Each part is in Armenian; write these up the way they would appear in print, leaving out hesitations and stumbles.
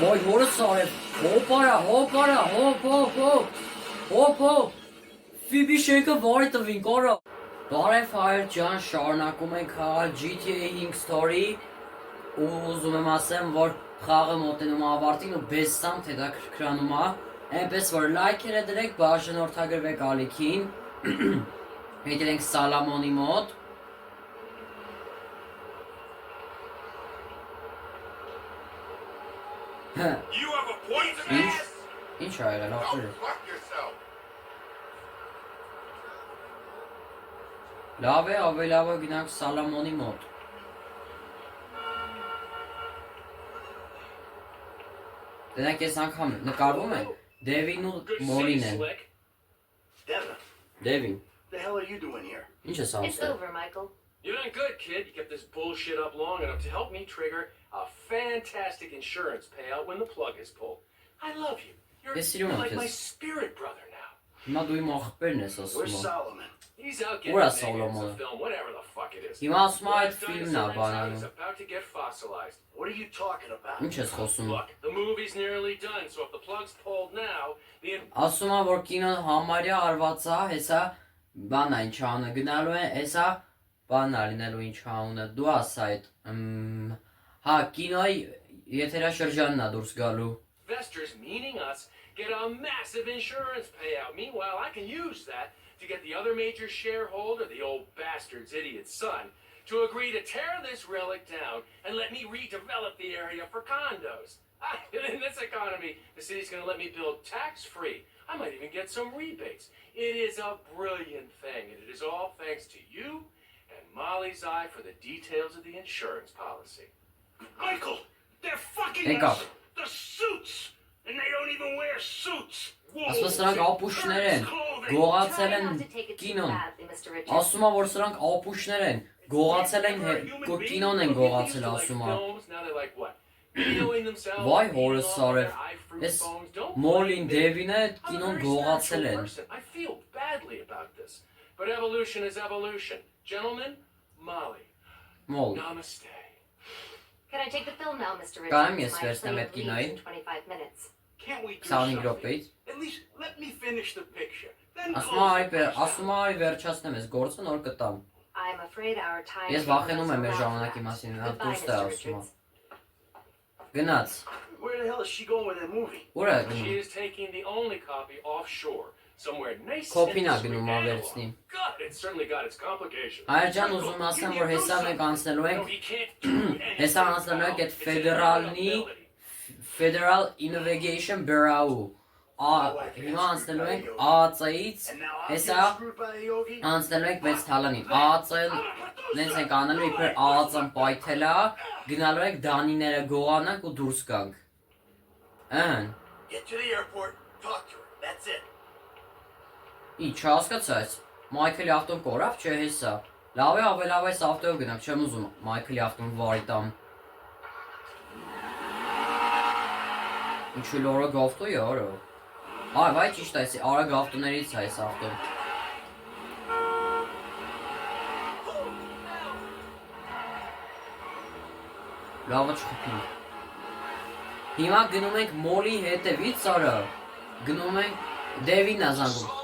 Vay hora sahip. Hopara hopara hop hop hop. Hop hop. Fibi շենքը վարի տվին կարա։ Բարև հայր ջան, շարունակում ենք խաղալ GTA 5 Story ու ուզում եմ ասեմ, որ խաղը մոտենում ավարտին ու բեսամ հետաքրքրանում է, այնպես որ լայքերը դրեք, բաժանորդագրվեք ալիքին, հետենք Սալամոնի մոտ։ Ինչ ա եղել, ախր։ Լավ է, ավելավը գնանք Սալամոնի մոտ։ Դենակ ես անգամ նկարվում են, Դևին ու Մորին են։ Devin. The hell are you doing here? It's over, Michael. You're doing good, kid. You kept this bullshit up long enough to help me trigger a fantastic insurance payout when the plug is pulled. I love you. You're like my spirit brother now. Հիմա դու իմ աղբերն ես ասում։ Where's Solomon? He's out Ուր է getting Սոլոմոնը։ a film, whatever the fuck it is. Հիմա ասում է այդ ֆիլմն է բանանում։ It's about to get fossilized. What are you talking about? Ինչ ես խոսում։ Look, the movie's nearly done, so if the plug's pulled now, the Ասում է, որ կինոն համարյա արված է, հեսա բան է ինչ անունը գնալու է, հեսա բան է լինելու ինչ անունը, դու ասա այդ, հա, կինոյի եթերաշրջանն է դուրս գալու։ Investors, meaning us, get a massive insurance payout. Meanwhile, I can use that to get the other major shareholder, the old bastard's idiot son, to agree to tear this relic down and let me redevelop the area for condos. In this economy, the city's going to let me build tax-free. I might even get some rebates. It is a brilliant thing, and it is all thanks to you and Molly's eye for the details of the insurance policy. Michael, they're fucking us. The suits, and they don't even wear suits. Ասում է սրանք ապուշներ են, գողացել են կինոն։ Ասում է, որ սրանք ապուշներ են, գողացել են կինոն են գողացել, ասում է։ Վայ հորս սարև, ես Մորին Դևինը կինոն գողացել են։ I feel badly about this, but evolution is evolution. Gentlemen, Molly. Մոլ։ Namaste. Can I take the film now, Mr. Richards? Կարեմ ես My վերցնեմ plane այդ կինոյին։ leaves in 25 minutes. Can't we do 25 something? րոպեից։ At least let me finish the picture. Then Ասում է այ վերջացնեմ ես գործը նոր կտամ։ I'm afraid our time. Ես վախենում եմ մեր ժամանակի մասին, նա դուրս է ասում է։ Gնաց։ Where the hell is she going with that movie? Ուր է She գնում։ is taking the only copy offshore, somewhere nice Կոպին է and գնում sweet. ավերցնի։ God, it's certainly got its complications. Այր ջան ուզում ասեմ, որ հեսա մենք անցնելու No, ենք, he can't do anything հեսա անցնելու ենք այդ without its ֆեդերալնի availability. Federal Innovation Bureau-ը։ Հիմա անցնելու ենք ԱԱՑ-ից, հեսա անցնելու ենք 6 թալանին։ ԱԱՑ-ն նենց ենք անելու իբր ԱԱՑ-ն պայթել է, գնալու ենք Դանիները գողանանք ու դուրս գանք։ Ահա։ Get to the airport, talk to her. That's it. Ինչ հասկացած։ Մայքլի ավտոն կորավ, չէ հեսա։ Լավ է, ավելավ այս ավտոյով գնանք, չեմ ուզում Մայքլի ավտոն վարի տամ։ Ինչու լորը գավտոյ է, արո։ Այ, վայ ճիշտ է, արագ ավտոներից է այս ավտոն։ Լավը չխփին։ Հիմա գնում ենք Մոլի հետևից, արը։ Գնում ենք Դևին ազանգում։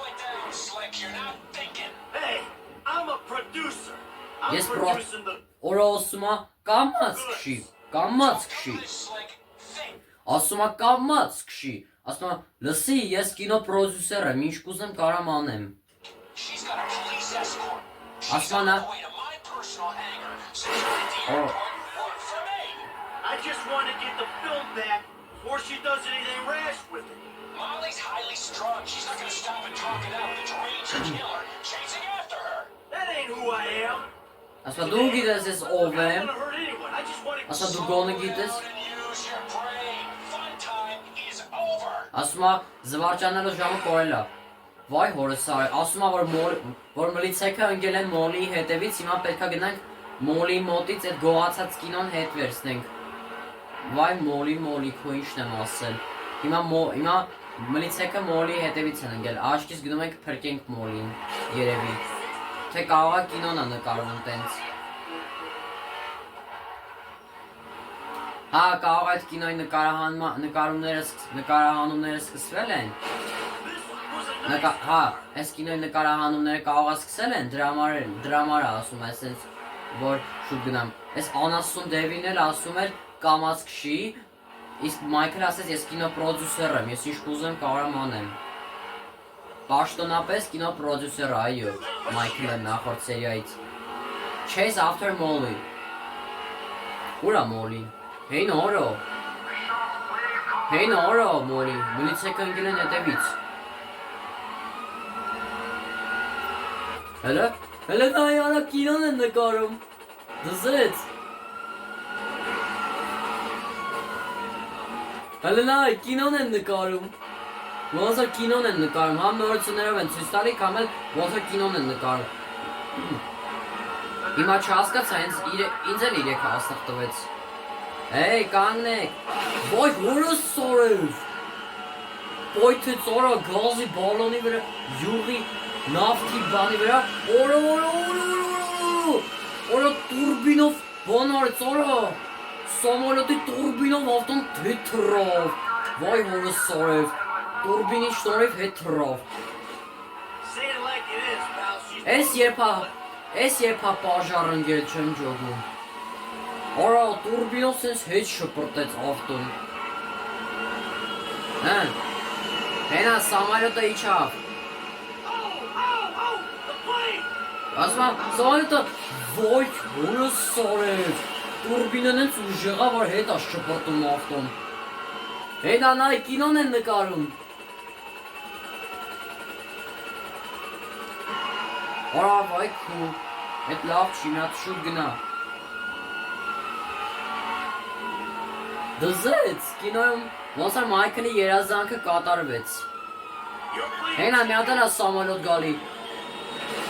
Hey, I'm a producer. I'm Yes, bro. producing the Օրը ասում է կամած քշի, կամած քշի։ Ասում է կամած քշի։ Ասում է լսի, ես կինո պրոդյուսեր եմ, ինչ կուզեմ կարամ անեմ։ Ասում է նա I just want to get the film back before she does anything rash with it. Molly's highly strung. She's not going to stop and talk it out. The deranged killer chasing after her. That ain't who I am. ասում է դու գիտես ես ով I եմ։ don't want to hurt anyone. I just want to Ասում է դու գոնը գիտես։ Use your brain. Fun time is over. Ասում է զվարճանալու ժամը կորել է։ Վայ հորս արի, ասում է որ մլիցեքը ընկել են Մոլի հետևից, հիմա պետքա գնանք Մոլի մոտից այդ գողացած կինոն հետ վերցնենք։ Վայ Մոլի, քո ինչն եմ ասել։ Հիմա մլիցեքը Մոլի հետևից են ընկել, աչքից գնում ենք փրկենք Մոլին, երևի։ Թե կարող է կինոն է նկարվում տենց։ Հա, կարող այդ կինոյի նկարահանումները սկսվել են։ Հա, այս կինոյի նկարահանումները կարող է սկսել են, դրամարը ասում է, այսպես որ շուտ գնամ։ Այս անասուն Դևին էլ ասում էր կամաց քշի, իսկ Մայքլը ասեց ես կինո պրոդյուսեր եմ, ես ինչ կուզեմ կարող եմ անեմ։ Պաշտոնապես կինո պրոդյուսեր, այո, Մայքլը նախորդ սերիայից։ Chase after Molly։ Ուրա Molly։ Hey Noro, Molly, միլիցիայք ընկել են հետևից։ Հələ դա արա կինոն են նկարում։ Դզեց։ Հələ նա կինոն են նկարում։ Ոնց որ կինոն են նկարում, համ նորություններով են ցույց տալի, կամ էլ ոնց որ կինոն են նկարում։ Հիմա չհասկացա, ինձ էլ 3 հաստատ տվեց։ Hey, կանգնեք։ Ոյ հորս սորև։ Ոյ թե ծորա գազի բալոնի վրա, յուղի նավթի բանի վրա, օրա տուրբինով բանար ծորա, սամոլոտի տուրբինով ավտոն թեթրավ, վայ հորս սորև, տուրբինի շնորհիվ հետրավ։ Էս երբ պաժար ընկել չեմ ջոգում։ Արա, տուրբինով սենց հետ շպրտեց ավտոն։ Հեն, հենա սամալյոտը իչավ։ Ասմա, սամալյոտը ոյ, հորս սարև, տուրբինեն ենք ուժեղա, որ հետ աշ շպրտում ավտոն։ Հենա նայ, կինոն են նկարում։ Արա, վայ քու, հետ լավ չի, միատ շուտ գնա։ Դզեց, կինոյում ոնց որ Մայքլի երազանքը կատարվեց։ Հենա մի հատ էլ է սամալյոտ գալի։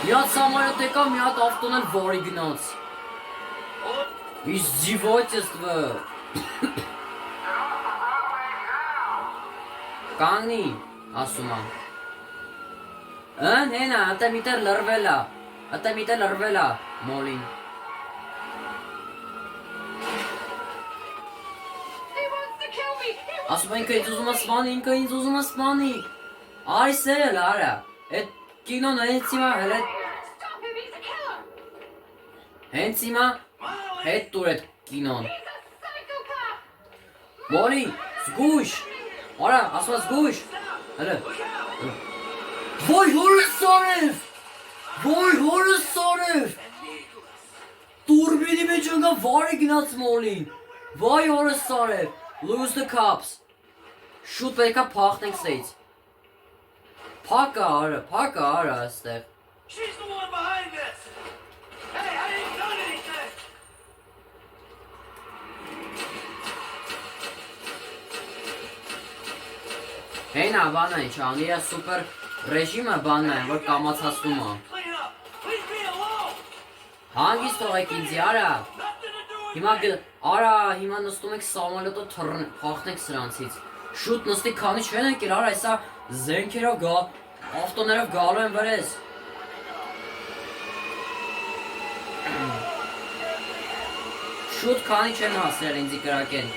Մի հատ սամալյոտ եկա, մի հատ ավտոն էլ վարի գնաց։ Իզձիվոյցեստվը։ Կանգնի, ասում եմ։ Են, հենա, ատե միտեր լրվել է, մոլին։ Ասում ինքը ինձ ուզում է սպանի, Արի սերել, արա, էդ կինոն հենց հիմա հետ տուր էդ կինոն։ Մոլի, զգույշ, արա, ասում է զգույշ, հələ, Ոյ հորս սարև, տուրբինի մեջ ընկա վարի գնաց մոլին, վայ հորս սարև, lose the cops, շուտ պետքա փախնենք սեից, փակա արա աստեղ, She's the one behind this! Hey, I ain't done anything! Հենա բանա ինչ անի, իրա սուպեր ռեժիմը բանն է, որ կամացացնում է, Clean up! Leave me alone! հանգիստ թողեք ինձի արա, հիմա նստում եք սամալյոտը փախնեք սրանցից, շուտ նստի քանի չեն եկել, արա այսա զենքերով ավտոներով գալու են վրեզ, շուտ քանի չեն հասրել ինձի կրակեն,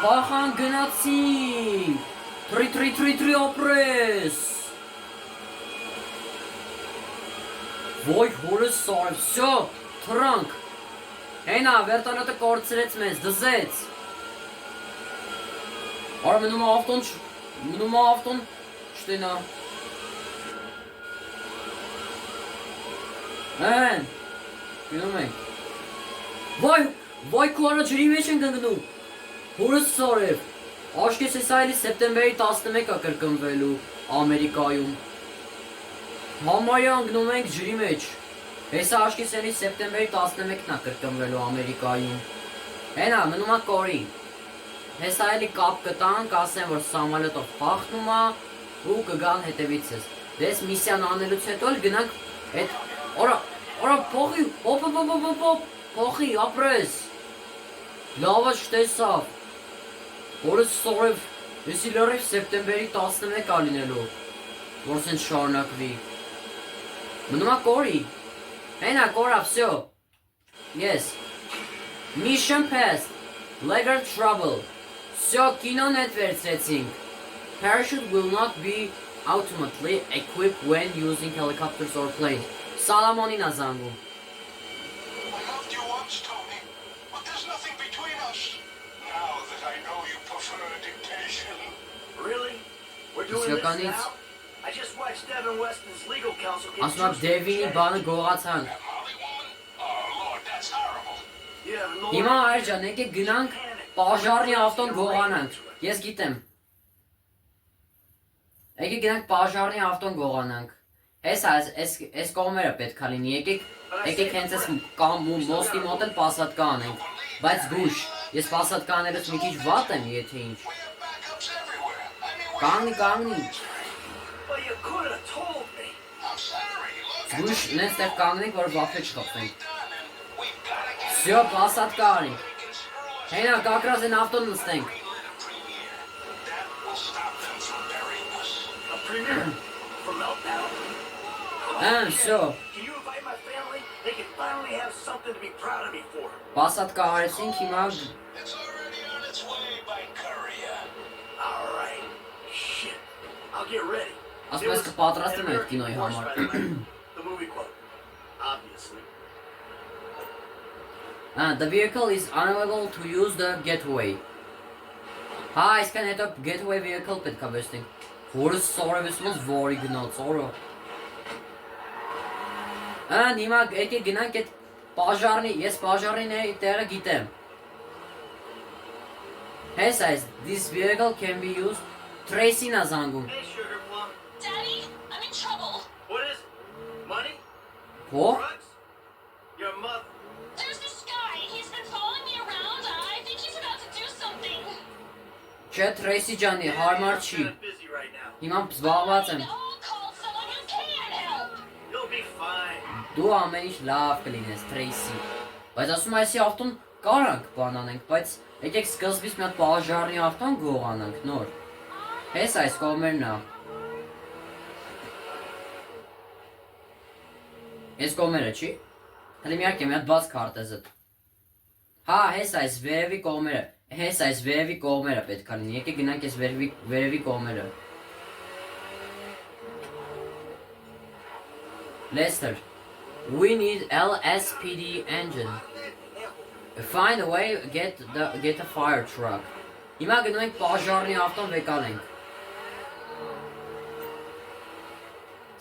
փախան գնացինք, Tri ապրես, ոյ հորս սարև, սյո, թրանք, հենա, վերտանյոտը կորցրեց մեզ, դզեց, արա մնում ավտոն չտենա, հեն, գնում ենք, վայ քու արա ջրի մեջ ենք ընգնում, հորս սարև, Աշկես ես այլի սեպտեմբերի 11-ը կրկնվելու Ամերիկայում, համարյա ընգնում ենք ջրի մեջ, հեսա աշկես էլի սեպտեմբերի 11-ն է կրկնվելու Ամերիկայում, հենա մնում է կորի, հեսա էլի կապ կտանք, ասեն որ սամալյոտով փախնում է ու կգան հետևիցս, դես միսիան անելուց հետո էլ գնանք էդ, արա փոխի, ապրես, լավը չտեսավ, Որս սորև, եսի լրիվ սեպտեմբերի 11 ալինելու, որ սենց շարնակվի, մնում է կորի, հենա կորա, վսյո, ես, Mission passed. Legal trouble. Всё, кино net վերցրեցինք. Parachute will not be automatically equipped when using helicopters or planes. Սալամոնին ա զանգում։ I loved you once, Tony, but there's nothing between us. Now that I know you prefer dictation. Really? We're doing this Իսկականից now? I just watched Devin Weston's legal counsel get ասում ա juiced Դևինի in բանը գողացանք։ That Molly woman? Oh, Lord, that's horrible. You have no Հիմա այր ջան, եկեք գնանք պաժարնի ավտոն գողանանք։ Ես գիտեմ։ Եկեք գնանք պաժարնի ավտոն գողանանք։ Այս կողմերը պետք է լինի։ Եկեք հենց այս մոստի մոտ էլ պասատկա անենք։ Բայց գուշ, ես պասատկաներս մի քիչ վատ եմ, եթե ինչ։ We have backups everywhere. I mean, Կանգնի։ Well, you could have told me. I'm sorry. Look, Գուշ, նենց տեղ կանգնենք, որ վախը չխփենք։ darling, we've got to get Всё, պասատկա արինք։ Lincoln Screw Հենա, կակրած են ավտոն նստենք։ greenlit a premiere. That will stop them from burying us. A premiere from Meltdown. Всё, Can you invite my family? They can finally have something to be proud of me for. պասատկա արեցինք, հիմա It's already on its way by courier. All right. Shit. I'll get ready. ասում ես կպատրաստեմ այդ կինոյի համար։ The movie quote. Obviously. The vehicle is unable to use the getaway. Հա, այսքան հետո getaway vehicle պետք է վերցնենք։ Որը սորևեսմոս որի գնաց, օրը։ Հիմա եկեք գնանք այդ պաժարնի, ես պաժարնի տեղը գիտեմ։ Հես այս, this vehicle can be used, Tracy-ն ա զանգում։ Hey, Sugar Plum. Daddy, I'm in trouble. What is it? Money? Ո՞վ։ Drugs? Your mother. There's this guy. He's been following me around. I think he's about to do something. Չէ, Tracy ջանի, հարմար չի։ I'm busy right now. Հիմա զբաղված եմ։ I'll call someone who can help. You'll be fine. Դու ամեն ինչ լավ կլինես, Tracy։ Բայց ասում այսի ավտոն կարանք բանանենք, բայց եկեք սկզբից մի հատ պաժարնի ավտոն գողանանք նոր։ Հես այս կողմերն ա։ Այս կողմերը չի։ Հələ մի հատ մի հատ բաց քարտեզը։ Հա, հես այս վերևի կողմերը, հես այս վերևի կողմերը պետք է լինի։ Եկեք գնանք այս վերևի կողմերը։ Lester, we need LSPD engine. Find a way, get a fire truck. Հիմա գնում ենք պաժարնի ավտոն վեկանենք։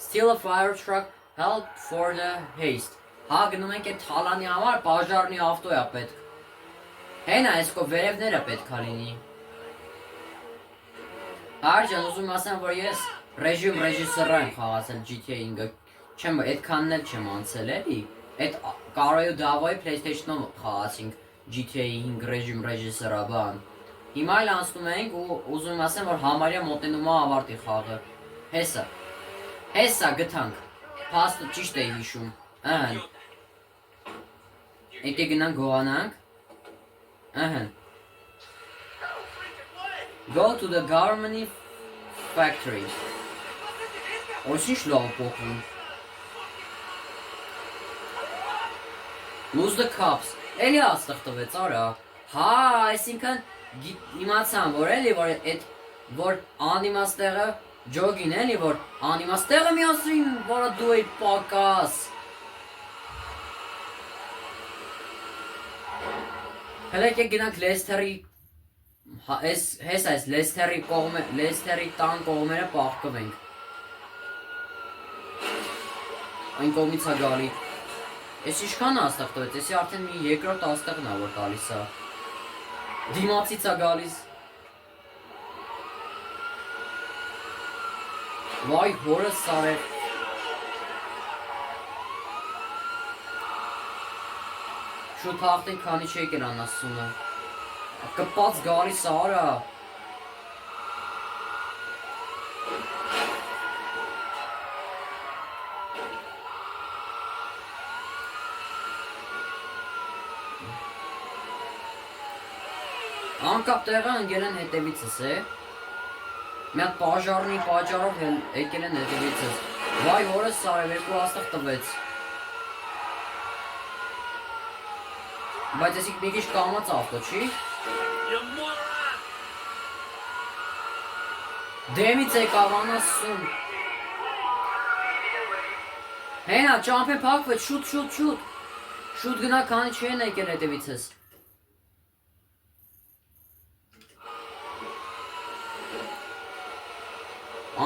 Steal a fire truck, help for the haste. Հա գնում ենք այդ թալանի համար պաժարնի ավտո է պետք։ Հենա այս կո վերևները պետք է լինի։ Արջան ուզում ասեմ, որ ես ռեժիսոր եմ խաղացել GTA 5-ը։ Չեմ, այդքանն էլ չեմ անցել էլի։ Այդ կարոյու դավոյի PlayStation-ում խաղացինք GTA 5 ռեժիսորա բան։ Հիմա էլ անցնում ենք ու ուզում ասեմ, որ համարյա մոտենում է ավարտի խաղը։ Հեսա գտանք։ Փաստը ճիշտ է հիշում։ Ահա։ Եկեք գնանք գողանանք։ Ահա։ Go to the Garmany factory. Очень լավ փոխում։ Lose the cops. Էլի աստղ տվեց, արա։ Հա, այսինքն իմացան, որ էլի որ այդ որ անիմաստեղը ջոգին էլի որ անիմաստեղը միասին, որը դու էի պակաս։ Հələ եկեք գնանք Լեսթերի հես այս Լեսթերի տան կողմերը պահկվենք։ Այն կողմից է գալի։ Ես ինչքան աստղ տվեց, եսի արդեն մի երկրորդ աստղն է որ տալիս է։ Դիմացից է գալիս։ Վայ հորս սարեր։ Շուտ հաղթենք քանի չեկել անասունը։ Կպած գալիս արա։ Անկապ տեղը ընկել են հետևիցս է։ Մի հատ պատճառով եկել են հետևիցս։ Վայ հորս սարև երկու աստղ տվեց։ Բայց էսիկ մի քիչ կամած ավտո, չի։ You moron! Դեմից եկավ անասուն։ Հենա, ճամփեն փակվեց, շուտ։ Շուտ գնա, քանի չեն եկել հետևիցս։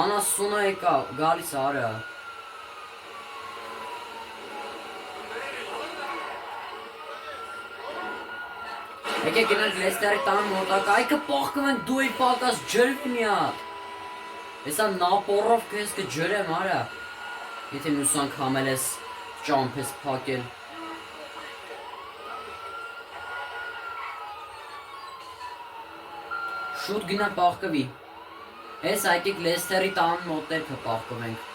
Անասունը եկավ, գալիս արա։ Եկեք գնանք Լեստերի տան մոտակա, այկը պախկվենք դու իր պակաս ջրք միա։ Հեսա նապորով կես կջրեմ արա։ Եթե մյուս անգամ ես ճամփ ես փակել։ Շուտ գնա պախկվի։ Հես այկեք Լեստերի տան մոտերքը պախկվենք։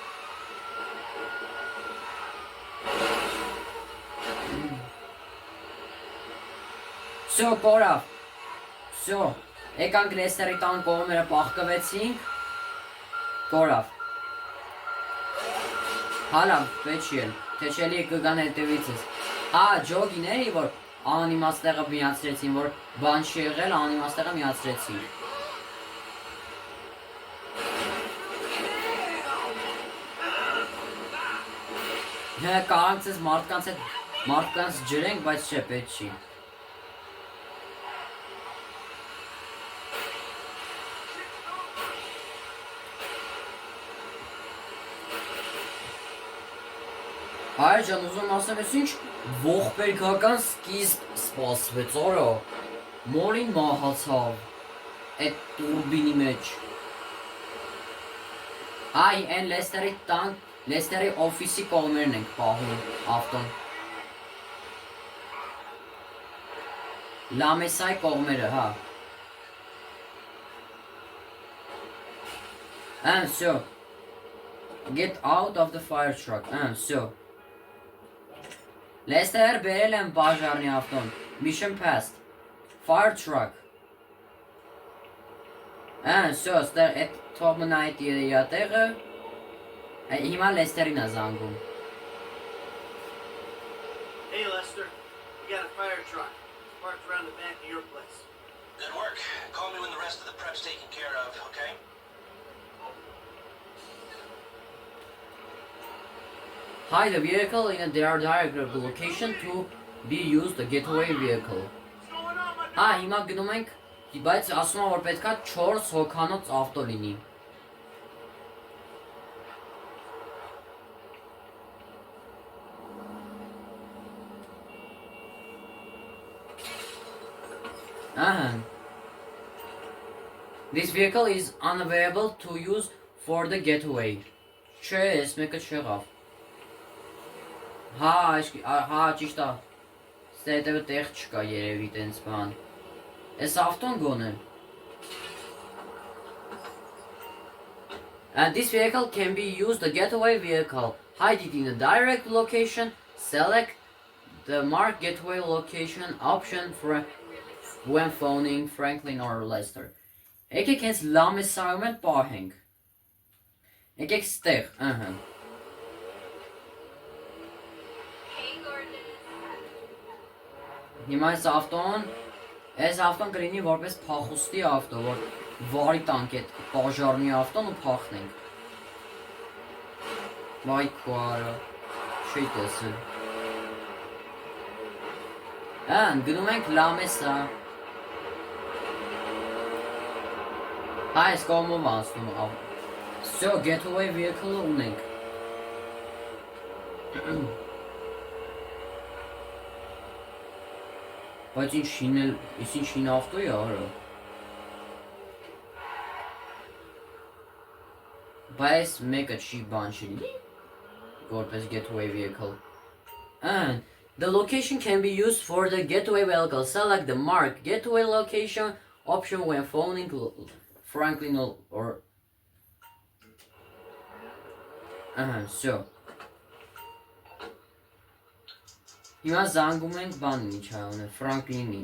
Всё, կորավ։ Всё, եկանք Լեստերի տան կողմերը պախկվեցինք։ Կորավ։ Հալա, պետք թե չելի կգան հետևիցս։ Հա, ջոգիների, որ անիմաստեղը միացրեցին, որ բան չի եղել, անիմաստեղը միացրեցին։ Հա, կարանք ձեզ մարդկանց ջրենք, բայց չէ, պետք չի։ Հայր ջան, ուզում ասեմ, ես ինչ ողբերգական սկիզբ սպասվեց, արա, մորին մահացավ, այդ տուրբինի մեջ։ Այ, են Լեստերի տան, Լեստերի օֆիսի կողմերն ենք պահում ավտոն։ Լամեսայի կողմերը, հա։ And so, get out of the fire truck, and so. Լեստեր բերել եմ բաժարնի ավտոն, mission passed, fire truck. So, ստեր էտ թողմն այդ յատեղը, հիմա Լեստերին է զանգում։ Hey, Lester. We got a fire truck. It's parked around the back of your place. Good work. Call me when the rest of the prep's taken care of, okay? Hide the vehicle in a direct location to be used a getaway vehicle. Հա, հիմա գնում ենք, բայց ասում եմ, որ պետքա 4 հոգանոց ավտո լինի։ This vehicle is unavailable to use for the getaway. Չէ, ես մեկը չեղավ։ Հա, ճիշտ է։ Ստե հետևը տեղ չկա երևի տենց բան։ Էս ավտոն գոնե։ And this vehicle can be used a getaway vehicle. Hide it in a direct location. Select the marked getaway location option for when phoning Franklin or Lester. Եկեք հենց լամեսայում են պահենք։ Եկեք ստեղ, Հիմա այս ավտոն կլինի որպես փախուստի ավտո, որ վարի տանք այդ պաժարնի ավտոն ու փախնենք։ Վայ քոարը, չի տեսել։ Գնում ենք լամեսա։ Հա, այս կողմով անցնում ավ։ Всё, getaway vehicle ունենք։ Բայց ինչ շինել, ես ինչ շին ավտո է արա։ Բայց մեկը չի բան չլինի, որպես getaway vehicle։ The location can be used for the getaway vehicle. Select the marked getaway location option when phoning Franklin or so. Հիմա զանգում ենք բանին ինչ այոնը, Franklin-ին։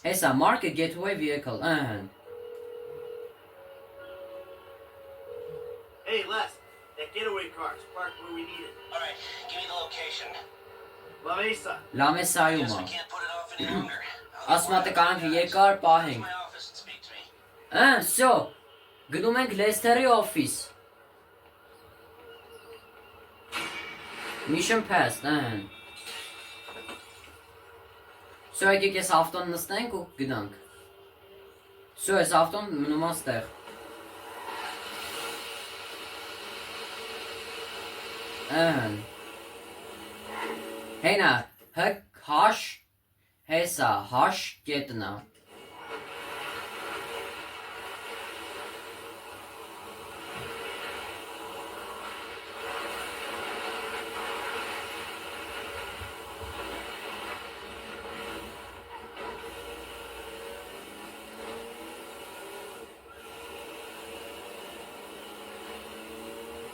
Հեսա, mark a getaway vehicle, Hey, Les. That getaway car is parked where we need it. Alright, give me the location. La Mesa. Լամեսայում Guess է։ we can't put it off any longer. Ասում է տկանք երկար To պահենք։ my office and speak to me. Всё։ Գնում ենք Լեսթերի օֆիս։ Mission passed, Всё, եկեք ես ավտոն նստենք ու գնանք։ Всё, ես ավտոն մնում է ստեղ։ Հենա, հաշ, հեսա, հաշ կետնա։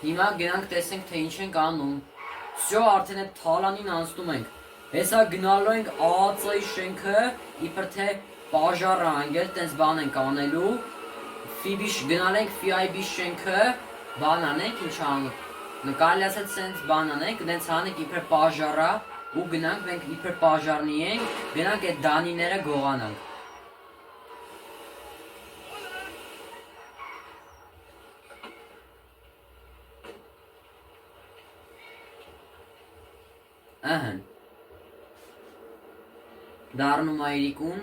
Հիմա գնանք տեսենք թե ինչ ենք անում։ Всё, արդեն այդ թալանին անցնում ենք։ Հեսա գնալու ենք ԱԱՑ-ի շենքը, իբր թե բաժարը անգել, տենց բան ենք անելու։ Գնալ ենք FIB շենքը, բան անենք, ինչ անենք։ Նկարելի ասած սենց բան անենք, տենց անենք իբր բաժարա ու գնանք մենք իբր բաժարնի ենք, գնանք այդ դանիները գողանանք։ Դառնում է Իրիկուն։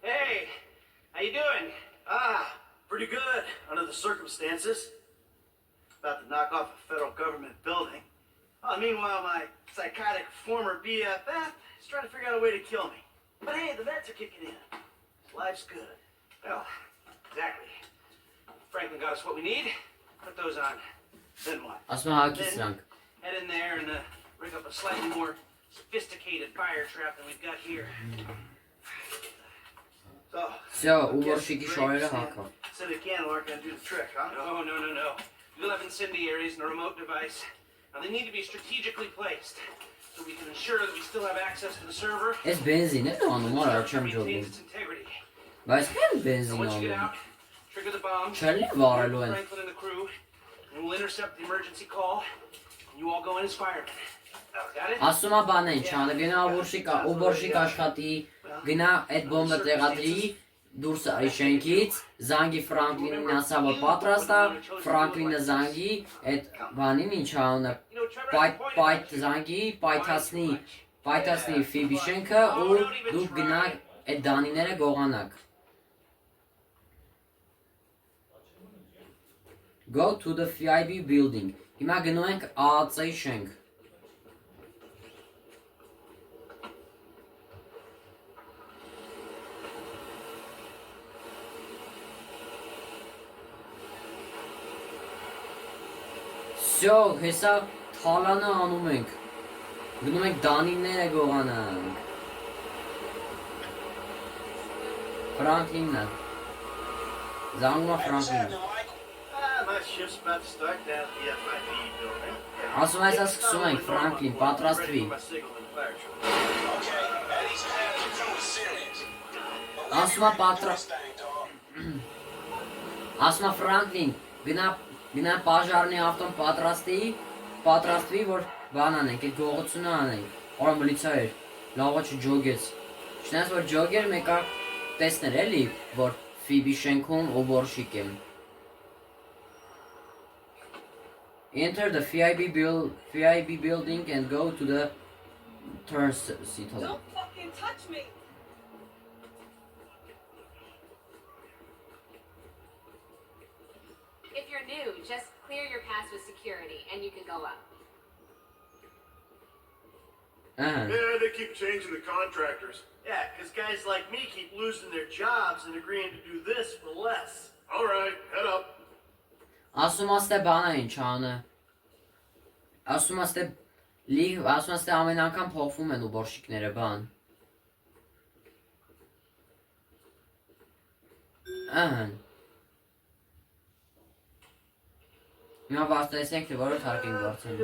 Hey, how you doing? Pretty good under the circumstances. About to knock off a federal government building. Meanwhile, my psychotic former BFF is trying to figure out a way to kill me. But hey, the vets are kicking in. Life's good. Well, exactly. Franklin got us what we need. Put those on. Then what? Ասում հակից սրանք։ Head in there and rig up a slightly more sophisticated fire trap than we've got here. So, Всё, ու որ շիկի շորերը հակա։ Civic Candle aren't gonna do the trick, huh? No. We'll have incendiaries and a remote device. Now they need to be strategically placed so we can ensure that we still have access to the server. Այս բենզին է անում, արա չեմ Maintains ջոկում։ its integrity. Բայց հեն So բենզին once you get անում։ out, trigger the bomb. Չելի վարելու են։ Franklin and the crew, and we'll intercept the emergency call. And you all go in as firemen. Got it? Ասում է բան են չանը, գնա ուբորշիկ աշխատի, գնա այդ բոմբը տեղադրի, դուրս արի շենքից, զանգի Ֆրանկլինին ասա, որ պատրաստ է, Ֆրանկլինը զանգի, այդ բանին ինչ անը, պայթ զանգի, պայթացնի Ֆիբի շենքը ու դուք գնաք այդ դանիները գողանաք։ Go to the FIB building։ Հիմա գնում ենք ԱԱՑ-ի շենք։ Всё, հեսա թալանը անում ենք։ Գնում ենք դանիները գողանանք։ Ֆրանկլինն է։ Զանգում է Ֆրանկլինը։ My shift's about to start down at the FIB building. Ասում այս սկսում ենք Ֆրանկլին, պատրաստվի։ My signal and fire truck. Okay, Eddie's half the crew is serious. Ասում է Ասում է Ֆրանկլին, գնա բաժարնի ավտոն պատրաստվի, որ բան անենք, այդ գողությունը անենք։ Օրա մլիցա էր, լավը չջոգեց։ Չնայած որ ջոգեր մեկա տեսներ էլի, որ Ֆիբի շենքում օբորշիկ եմ։ Enter the FIB building and go to the turn signal. Don't fucking touch me! If you're new, just clear your pass with security and you can go up. Yeah, they keep changing the contractors. Yeah, because guys like me keep losing their jobs and agreeing to do this for less. All right, head up. Ասում աստե բանա ինչ անը։ Ասում աստե ամեն անգամ փոխվում են ուբորշիկները բան։ Հիմա վաստեսենք թե որը թարկ ենք բարձել։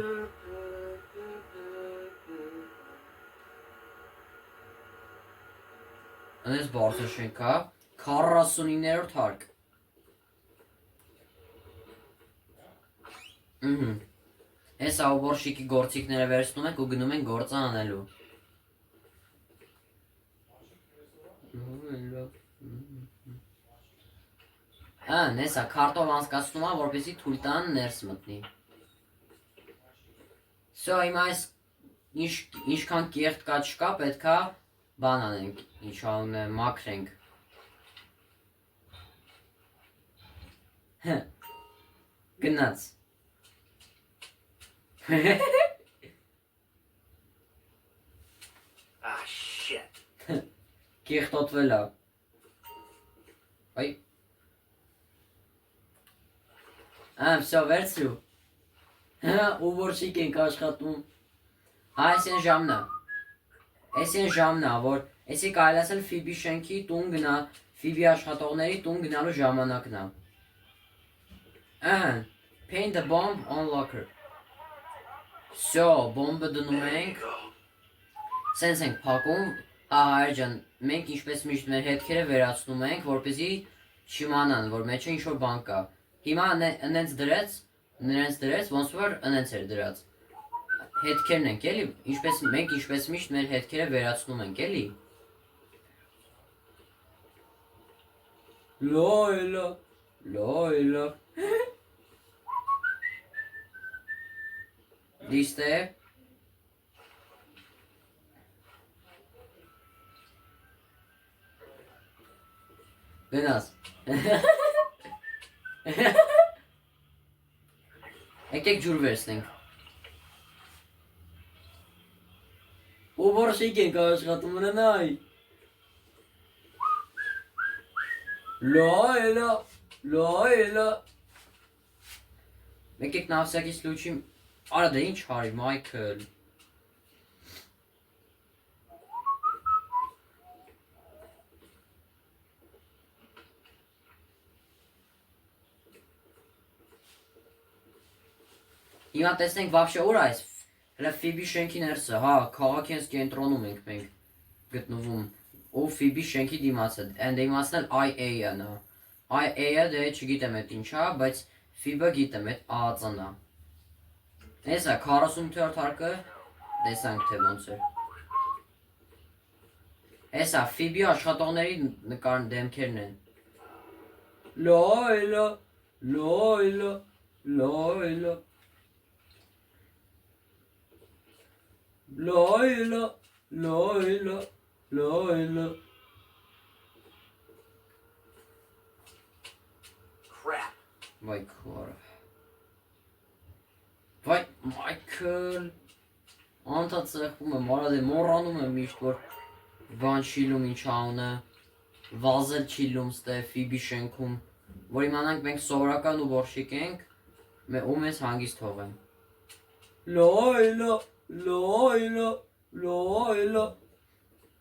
Անես բարձր շենքա, 49-րդ հարկ։ Հեսա ուբորշիկի գործիքները վերցնում ենք ու գնում ենք գործը անելու։ Նեսա քարտով անցկացնում ա, որպեսի թույլ տան ներս մտնի։ Սո հիմա այս ինչքան կեղտ կա չկա, պետքա բան անենք, ինչ անունը մաքրենք։ Գնաց։ Ah, shit. Կեղտոտվել ա։ Այ։ Վсё, վերցրու։ Ուբորշիկ ենք աշխատում։ Այս են ժամն ա։ Այս են ժամն ա, որ էսի կարելի ասել Ֆիբի շենքի տուն գնա, Ֆիբի աշխատողների տուն գնալու ժամանակն ա։ Paint the bomb on locker։ Վсё, բոմբը դնում ենք։ Սենց ենք փակում, հայր ջան, մենք ինչպես միշտ մեր հետքերը վերացնում ենք, որպեսզի չիմանան, որ մեջը ինչ-որ բան կա։ Հիմա ընենց դրեց, ոնց որ ընենց էր դրած։ Հետքերն ենք, էլի, մենք ինչպես միշտ մեր հետքերը վերացնում ենք, էլի։ Լոյլա։ Դիստե։ Գնաս։ Եկեք ջուր վերցնենք։ Ուբորշիկ ենք աշխատում ունենայ։ Լոյլա։ Եկեք նա всякий случай, արա դա ինչ հարի, Մայքլ։ Հիմա տեսնենք вообще ուր այս, հələ Ֆիբի շենքի ներսը, հա, քաղաքի հենց կենտրոնում ենք մենք գտնվում, ու Ֆիբի շենքի դիմացը, and դիմացն էլ IA-ը նա, IA-ը դե չգիտեմ էդ ինչ ա, բայց Ֆիբը գիտեմ էդ ԱԱԾ-ն ա։ Էսա 48-րդ հարկը, տեսանք թե ոնց է։ Էսա Ֆիբի աշխատողների նկարն դեմքերն են։ Լոյլա։ Crap. Վայ, Մայքլ, անտա ծեղվում եմ, արադ է մորանում եմ միշտ, որ բան չիլում ինչ անունը, վազել չիլում ստե Ֆիբի շենքում, որ իմանանք մենք սովորական ու բորշիկ ենք, ու մեզ հանգիստ թողեն։ Լոյլա։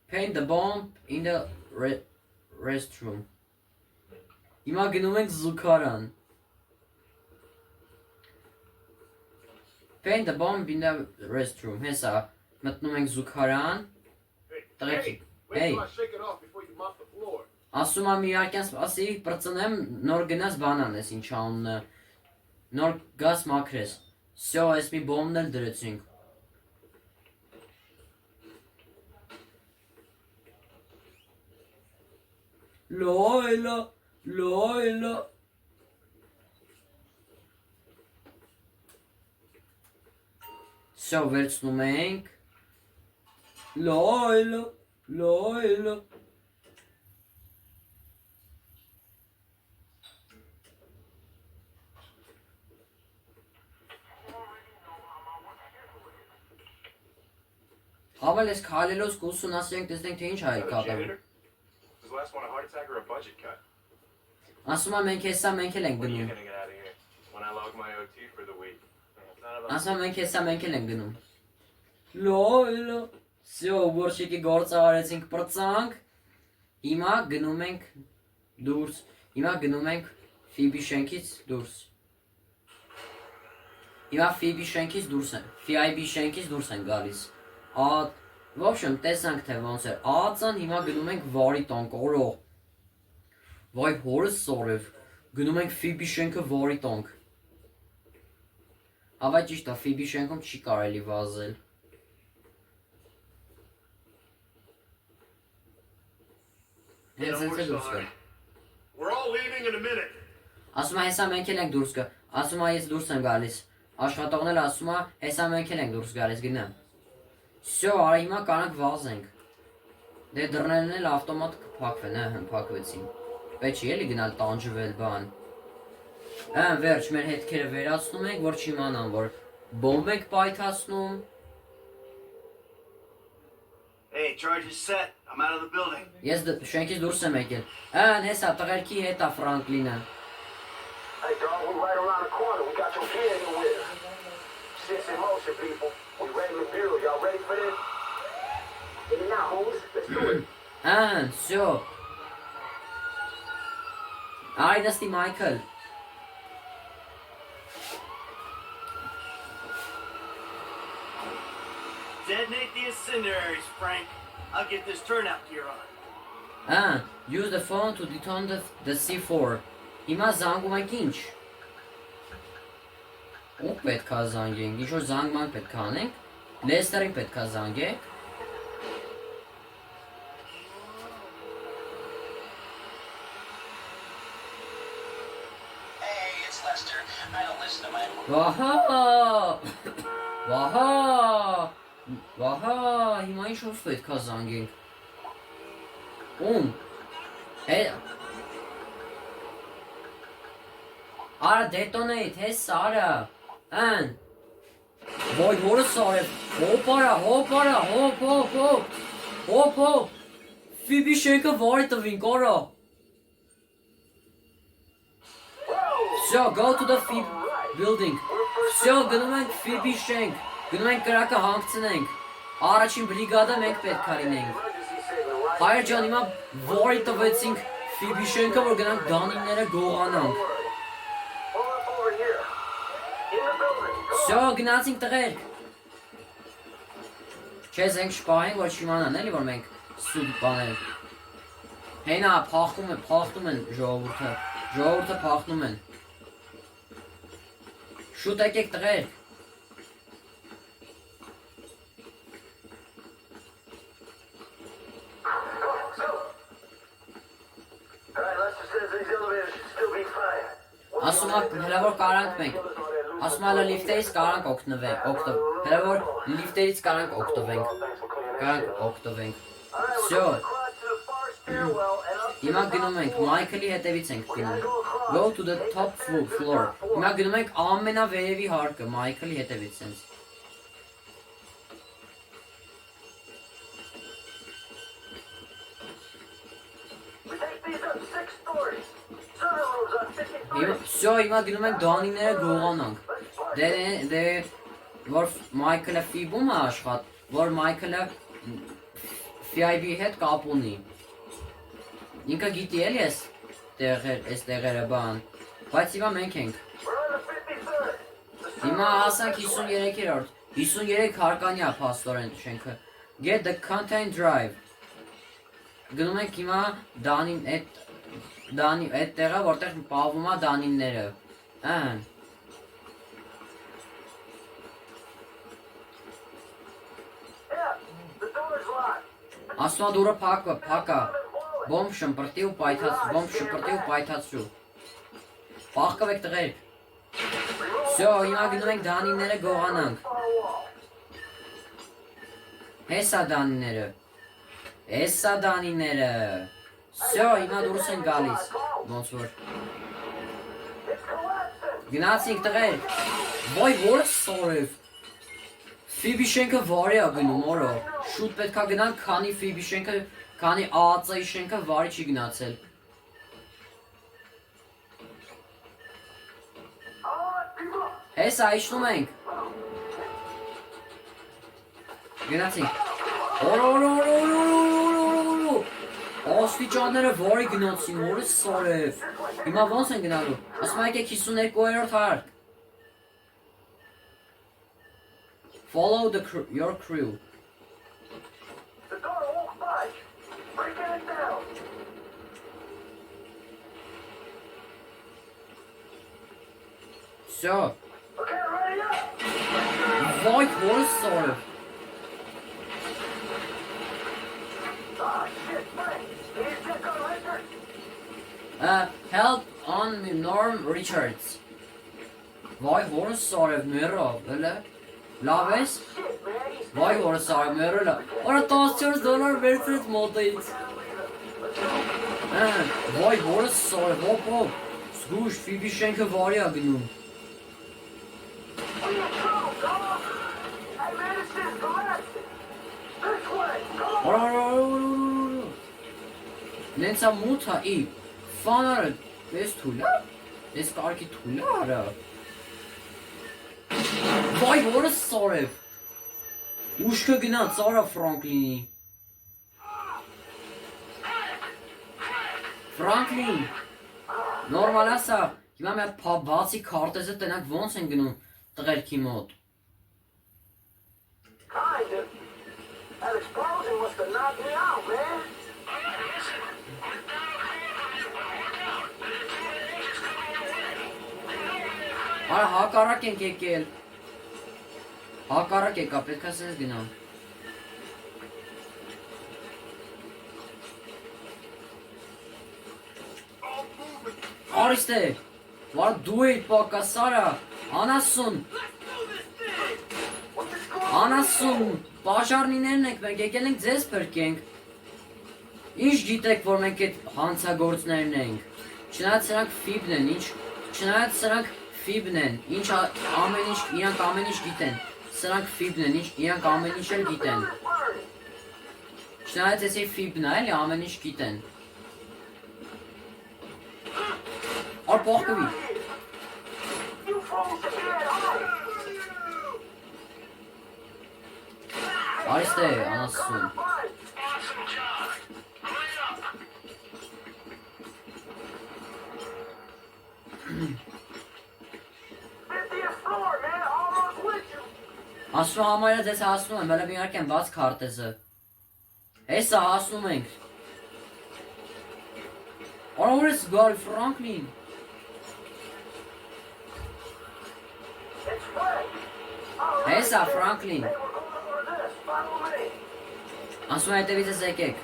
Paint the bomb in the restroom։ Հիմա գնում ենք զուգարան։ Paint the bomb in the restroom, հեսա, մտնում ենք զուգարան։ Տղեկի, Wait till I shake it off before you mop the floor. ասում եմ իարկյան սպասի, պրծնեմ, նոր գնաս բան անես ինչ անունը, նոր գաս մաքրես, սյո, այս մի բոմն էլ դրեցինք։ Լոյլա։ Սյո, վերցնում ենք, լոյլա։ Ավել ես քայլելոց կուսումնասիրենք, տեսնենք թե ինչ հայ կատարում։ Does the last one a heart attack or a budget cut? Ասում եմ մենք հեսա մենք էլ ենք When are you գնում։ gonna get out of here? When I log my OT for the week. Ասում եմ մենք հեսա մենք էլ ենք գնում։ Լոյլա։ Սյո, ուբորշիկի գործը արեցինք, պրծանք։ Հիմա գնում ենք դուրս։ Հիմա գնում ենք Ֆիբի շենքից դուրս։ Հիմա Ֆիբի շենքից դուրս են։ FIB շենքից դուրս են գալիս։ В общем, տեսանք թե ոնց էր։ ԱԱԾ-ն հիմա գնում ենք վարի տան կորո։ Վայ հորս սորև։ Գնում ենք Ֆիբի շենքը վարի տանք։ Ավա ճիշտ է, Ֆիբի շենքում չի կարելի վազել։ Հենց է դուրս գա։ We're all leaving in a minute. Ասում է հեսա մենք էլ ենք դուրս գա։ Ասում է ես դուրս եմ գալիս։ Աշխատողները ասում է հեսա մենք էլ ենք դուրս գալիս գնամ։ Всё, արա հիմա կանանք վազենք։ Դե դռներն էլ ավտոմատ կփակվեն, փակվեցին։ Պետք չի էլի գնալ տանջվել բան։ Վերջ մեր հետքերը վերացնում ենք, որ չիմանան, որ բոմբ եք պայթացնում։ Hey, charge is set. I'm out of the building. Ես շենքից դուրս եմ եկել։ Հեսա տղերքի հետ է Ֆրանկլինը։ Hey, dog, we right around the corner. We got your kid in with us. Shit's in motion, people. We ready to build. Y'all ready for this? Get it now, homies. Let's do it. Всё։ Այ նստի Մայքլ։ Detonate the incendiaries, Frank. I'll get this turnout gear on. Use the phone to detonate the C4։ Հիմա զանգում եք ինչ։ Ո՞վ պետք է զանգենք, ինչ-որ զանգման պետք է անենք։ Լեսթերին պետք է զանգենք։ Hey, it's Lester. I don't listen to my... Վահա, հիմա ինչ-որ պետք է զանգենք։ Ում։ Արա դետոնեյթ, հես արա, Ոյ հորս արև, հոպ արա, հոպ, Ֆիբի շենքը վարի տվինք, արա։ Всё, go to the Fib building, всё, գնում ենք Ֆիբի շենք, գնում ենք կրակը հանգցնենք, առաջին բրիգադը մենք պետք է լինենք։ Հայր ջան, հիմա վարի տվեցինք Ֆիբի շենքը, որ գնանք դանիները գողանանք։ Всё, գնացինք տղերք։ Չես ենք շպահենք, որ չիմանան էլի, որ մենք սուտ բաներ։ Հենա, փախնում են ժողովուրդը փախնում են։ Շուտ եկեք տղերք։ Ասում է, հələ որ կարանք մենք։ Ասում է, լիֆտերից կարանք հələ որ լիֆտերից կարանք օգտվենք։ Всё։ Հիմա գնում ենք, Մայքլի հետևից ենք գնում։ Go to the top floor։ Հիմա գնում ենք ամենավերևի հարկը, Մայքլի հետևից ենք։ Всё, հիմա գնում ենք դանիները գողանանք։ Դե որ Մայքլը Ֆիբում է աշխատում, որ Մայքլը FIB-ի հետ կապ ունի։ Ինքը գիտի էլի այս տեղերը բան, բայց հիմա մենք ենք։ Հիմա հասանք 53-րդ, 53 հարկանյա փաստորեն շենքը։ Get the content drive։ Գնում ենք հիմա Դանի այդ տեղը, որտեղ պահվում է դանինները։ Ասում է դուրը փակա։ Բոմբ շպրտի ու պայթացրու։ Փախկվեք տղերք։ Всё, հիմա գնում ենք դանինները գողանանք։ Հեսա դանիները։ Всё, հիմա դուրս են գալիս, ոնց որ։ Գնացինք տղերք, ոյ որը սորև։ Ֆիբի շենքը վարի է գնում, օրո, շուտ պետք է գնանք, քանի Ֆիբի շենքը, քանի ԱԱԾ-ի շենքը վարի չի գնացել։ Հեսա իջնում ենք։ Գնացինք։ Աստիճանները վարի գնացին, որը սարև։ Հիմա ոնց են գնալու։ Ասում եկեք 52-րդ հարկ։ Follow your crew. Всё. Vay hորս սորը։ Ah, shit, Frank. Can you check on Richard? Help on me, Norm Richards։ Vay hորս սորը մերը, էլե։ Լավ ես։ Shit, man. He's Vay hորս սորը մերը լա։ Արա $14 վերցրեց մոտից։ Vay hորս սորը, հոպ։ Զգուշ, Ֆիբի շենքը վարի ա գնում։ Where you go, dog? Hey, man, this shit's collapsing. This way. Come on. Նենցա մութա ի, ֆանարը, ես թույլա, ես կարգի թույլա արա։ Վայ որս սարև, ուշկը գնա ծարա Ֆրանքլինի։ Ֆրանքլին, նորմալ ասա, հիմա մի հատ բացի քարտեզը տնակ ոնց են գնում տղերքի մոտ։ Kinda. That explosion must have knocked me out, man. Արա հակառակ ենք եկել։ Հակառակ եկա, պետք է սենց գնամ։ Արիստե, վար դու էի պակասարա, անասուն, պաշարնիներն ենք, մենք եկել ենք ձեզ պրկենք։ Ինչ գիտեք, որ մենք այդ հանցագործներն ենք, չնայած սրանք ֆիբն են, չնայած սրանք ֆիբն են, իրանք ամեն ինչ գիտեն, սրանք ֆիբն են, իրանք ամեն ինչ էլ գիտեն։ Չնայած էսի ֆիբն է, էլի ամեն ինչ գիտեն։ Ար պողկվի։ You fools should be at home. Արիստե, անասուն։ Awesome job. Hurry up. 50th floor, man. Almost with you. Ասում համարյա ձեզ հասնում եմ, բելը միարկ եմ բաց քարտեզը։ Հեսա հասնում ենք։ Արա ուր ես գարի Ֆրանքլին։ It's Frank. All right, Հեսա man. Ֆրանքլին։ Hey, we're going over this. Follow me. Ասում եմ հետևից ես եկեք։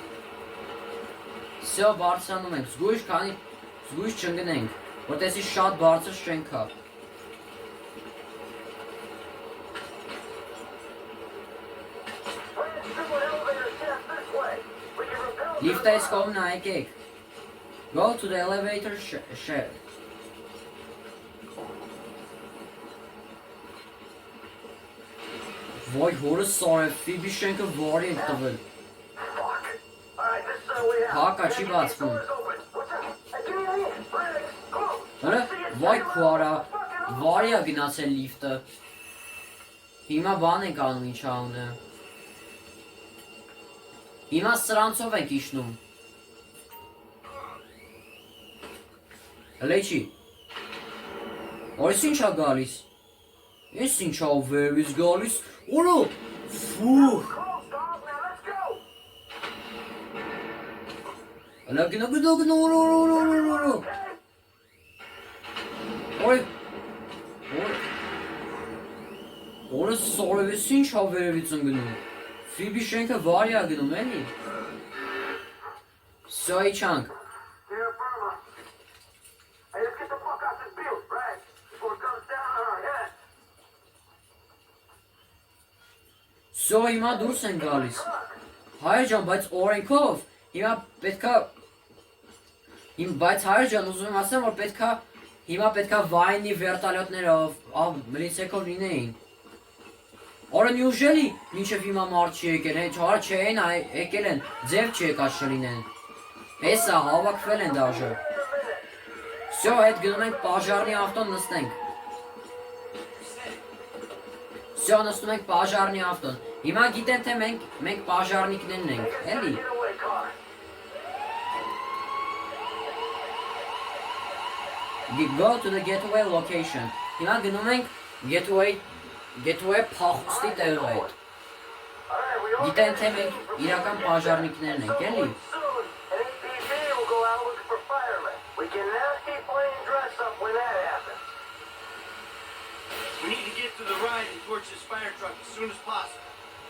Սյո բարձրանում ենք, զգույշ չընգնենք, որտեսի շատ բարձր շենք կա։ Friends, do an elevator shaft this way. We can repel through Լիֆտը այս կողմն ա եկեք։ Go to the elevator shaft։ Ոյ հորս սարև, Ֆիբի շենքը վարի ենք տվել։ Fuck. All right, this is our way out. Հակա չի բացվում։ Doors open. What's up? Hey, give me a hand. Briggs, come on. Հրը, վայ քուարա, վարի ա գնացել լիֆտը։ Հիմա բան ենք անում ինչ անունը։ Հիմա սրանցով ենք իշնում։ Հլե չի։ Այս ինչ ա գալիս։ Ես ինչ ա վերևից գալիս։ Օրո, ֆուх։ Close, dog. Now let's go. Հլա գնա, օրո։ Օրը սորևես ինչ ա վերևից ընգնում։ Ֆիբի շենքը վարի ա գնում, էլի։ Սյո իչանք։ Here, Burma. Hey, let's get the fuck out this building, right? Before it comes down on our head. Սյո հիմա դուրս են գալիս։ Հայր ջան, բայց օրենքով, հիմա պետքա, բայց հայր ջան, ուզում եմ ասեմ, որ հիմա պետքա վայնի վերտալյոտներով, մլիցեքով լինեին։ Օրը նյուժելի, մինչև հիմա մարդ չի եկել, չարը չեն եկել են, ձև չի եկած չլինեն։ Հեսա, հավակվել են դաժը։ Սյո, հետ գնում ենք պաժարնի ավտոն նստենք։ Սյո, նստում ենք պաժարնի ավտոն։ Հիմա գիտեն, թե մենք պաժարնիկներն ենք, էլի։ Getaway car. Go to the getaway location։ Հիմա գնում ենք getaway փախուստի տեղը հետ։ All right, we all Գիտեն, թե մենք իրական պաժարնիկներն ենք, էլի։ soon. And APB will go out looking for firemen. We can now keep playing dress up when that happens. We need to get get to the ride and torch this fire truck as soon as possible.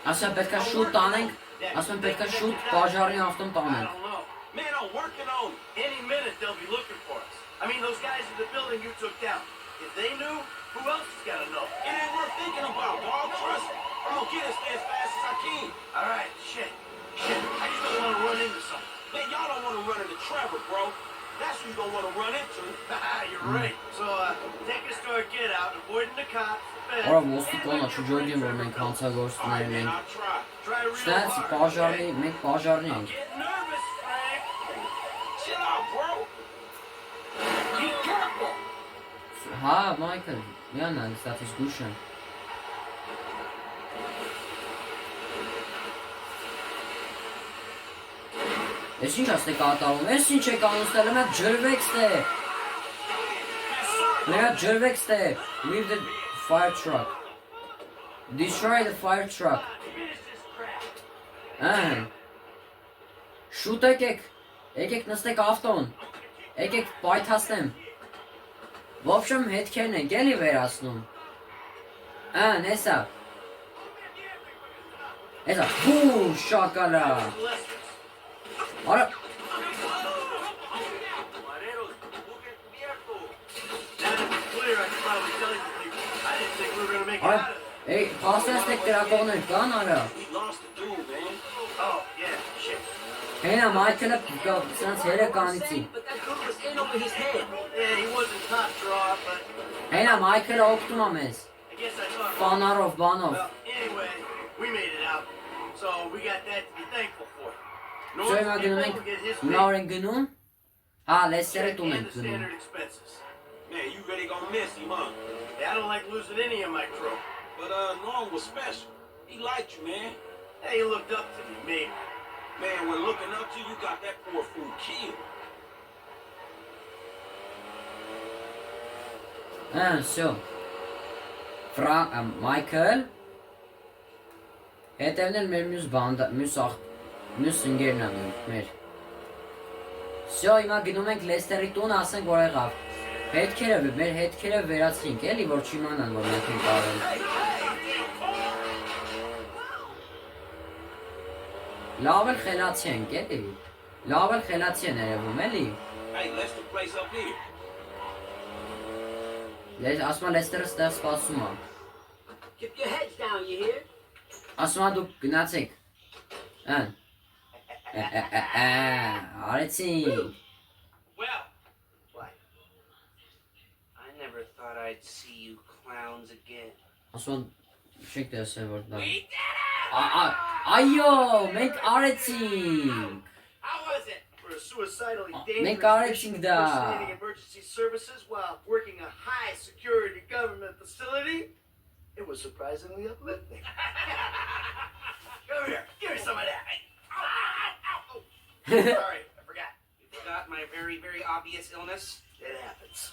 Ասա պետք է շուտ տանենք, ասում պետք է շուտ բաժարի ավտոն I տանենք։ don't know. Man, I'm working on it. Any minute they'll be looking for us. I mean, those guys in the building you took down. If they knew, who else has got to know? It ain't worth thinking about, dog. Trust me. I'm gonna get us there as fast as I can. All right, shit. I just don't want to run into something. Man, y'all don't want to run into Trevor, bro. That's who you don't want to run into. You're right. So, take us to our get out, avoiding the cops. Արա ոստիկոնը չջոգին, որ մենք հանցագործներ Man, ենք։ I'll try. Try real Ստենց hard. բաժարի, մենք բաժարնի ենք։ Get nervous, Frank. Chill out, bro. Be careful. Հա, Մայքլ, յանա, ստատիս գուշն։ Ես ինչ աստ է կատարում, ես ինչ է կանոն ստել, մեկ ջրվեք ստե։ Մեկ ջրվեք ստե, leave the fire truck. Destroy the fire truck. Շուտ եկեք նստեք ավտոն, եկեք պայթասնեմ։ Ոբշեմ հետքերն ենք, էլի վերացնում։ Նեսա։ Էսա, բու, շակալա։ Արա, Clear, I should probably tell you people. I didn't think we were going to make it արա, out of էй, պասյաստեք տրակողներ կան, արա։ We lost the dude, man. Oh, yeah, shit. Հենա, Մայքլը սրանց հերը կանիցի։ But that dude was in over his head. Yeah, he wasn't top draw, but Հենա, Մայքլը օգտում է մեզ։ I guess I thought... Պանարով, բանով։ Well, anyway, we made it out. So we got that to be thankful for. Սո հիմա գնում ենք, հիմա որ ենք գնում, հա, լեսերը տուն and ենք the գնում։ standard expenses. Man, you really gonna miss him, huh? Yeah, I don't like losing any of my crew. But Norm was special. He liked you, man. Hey, he looked up to me, maybe. Man, when looking up to you, got that poor fool killed. Սո։ Մայքլ, հետևն էլ մեր մյուս բանդա, մյուս ընկերն է մեր։ Սո, հիմա գնում ենք լեստերի տուն, ասենք որ եղավ։ Մեր հետքերը վերացրինք, էլի, որ չիմանան, որ մենք ենք արել։ Լավ էլ խելացի ենք, էլի։ Լավ էլ խելացի են երևում, էլի։ Hey, let's the place up here. Ասում է լեստերը ստեղ սպասում է։ Keep your heads down, you hear? Ասում է դուք գնացեք։ Արեցին։ Well, What? I never thought I'd see you clowns again. Ասում է շենք տեսել որ դա։ We did it! Այո, մենք արեցինք։ How was it? For a suicidally Make dangerous our mission etching da. impersonating emergency services while working a high security government facility, it was surprisingly uplifting. Come here, give me some of that. Ow. Sorry, I forgot. You forgot my very, very obvious illness? It happens.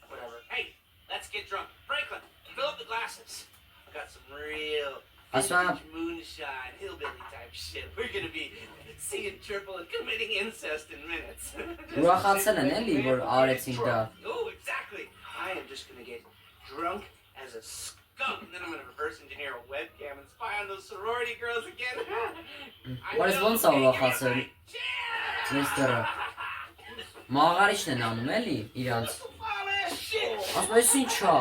Whatever. Hey, let's get drunk. Franklin, fill up the glasses. I've got some real That's right. vintage moonshine, hillbilly type shit. We're gonna be singing triple and committing incest in minutes. Ուրախացել են էլի որ արեցինք դա։ Oh, exactly. I am just gonna get drunk as a skunk, and then I'm gonna reverse engineer a webcam and spy on those sorority girls again. Բայց ոնց է ուրախացել։ Լեստերը։ Մաղարիչն են անում էլի իրանց։ Ասում ես ինչ է։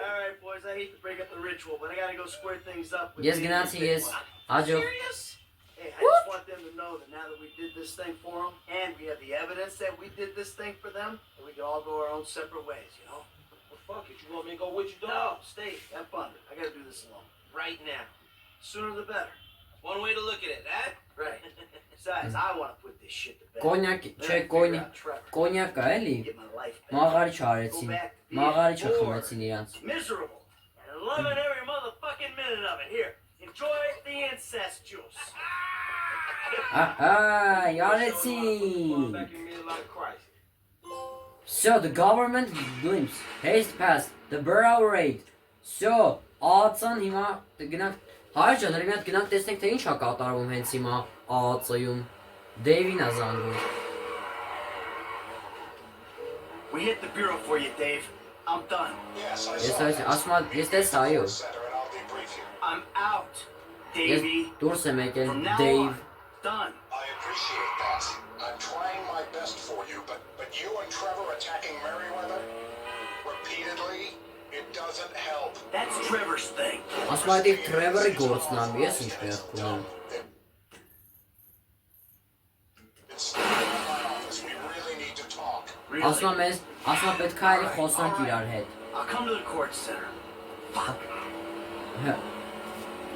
All right, boys, I hate to break up the ritual, but I gotta go square things up with Ես the գնացի big ես one. հաջող։ Serious? Hey, I just want them to know that now that we did this thing for them, and we have the evidence that we did this thing for them, that we can all go our own separate ways, you know? Well, fuck it. You want me to go with you, dog? No, stay, have fun. I gotta do this alone. Right now. Sooner the better. One way to look at it, huh? Right. Besides, I want to put this shit to bed. Կոնյակ, Then չէ, I figure out Trevor. կոնյակը էլի։ Get my life back. Մաղարիչ արեցին։ Մաղարիչը խմեցին իրանց։ Miserable. And loving every motherfucking minute of it. Here, enjoy the incest juice. Արեցին։ Back in midlife crisis. So the government glimpse haste past the borough raid. So ԱԱՑ-ն հիմա գնանք հայր ջան, մի հատ գնանք տեսնենք թե ինչ է կատարվում հենց հիմա ԱԱՑ-ում։ Դեյվին է զանգում։ We hit the bureau for you, Dave. I'm done. Yes, I Ես saw այս that. ասում եմ, ես դες այո։ Center and I'll debrief you. I'm out. Ես Davey. դուրս եմ եկել From now Dave։ on, done. I appreciate that. I'm trying my best for you, but you and Trevor attacking Merriweather repeatedly, it doesn't help. That's Trevor's thing. Ասում եմ, դիվ Trevor-ի գործն եմ, ես ինչ պետք ունեմ։ It's still in my office. We really need to talk. Really? Ասում եմ, պետք է այլ խոսանք իրար հետ։ I'll come to the court center. Fuck.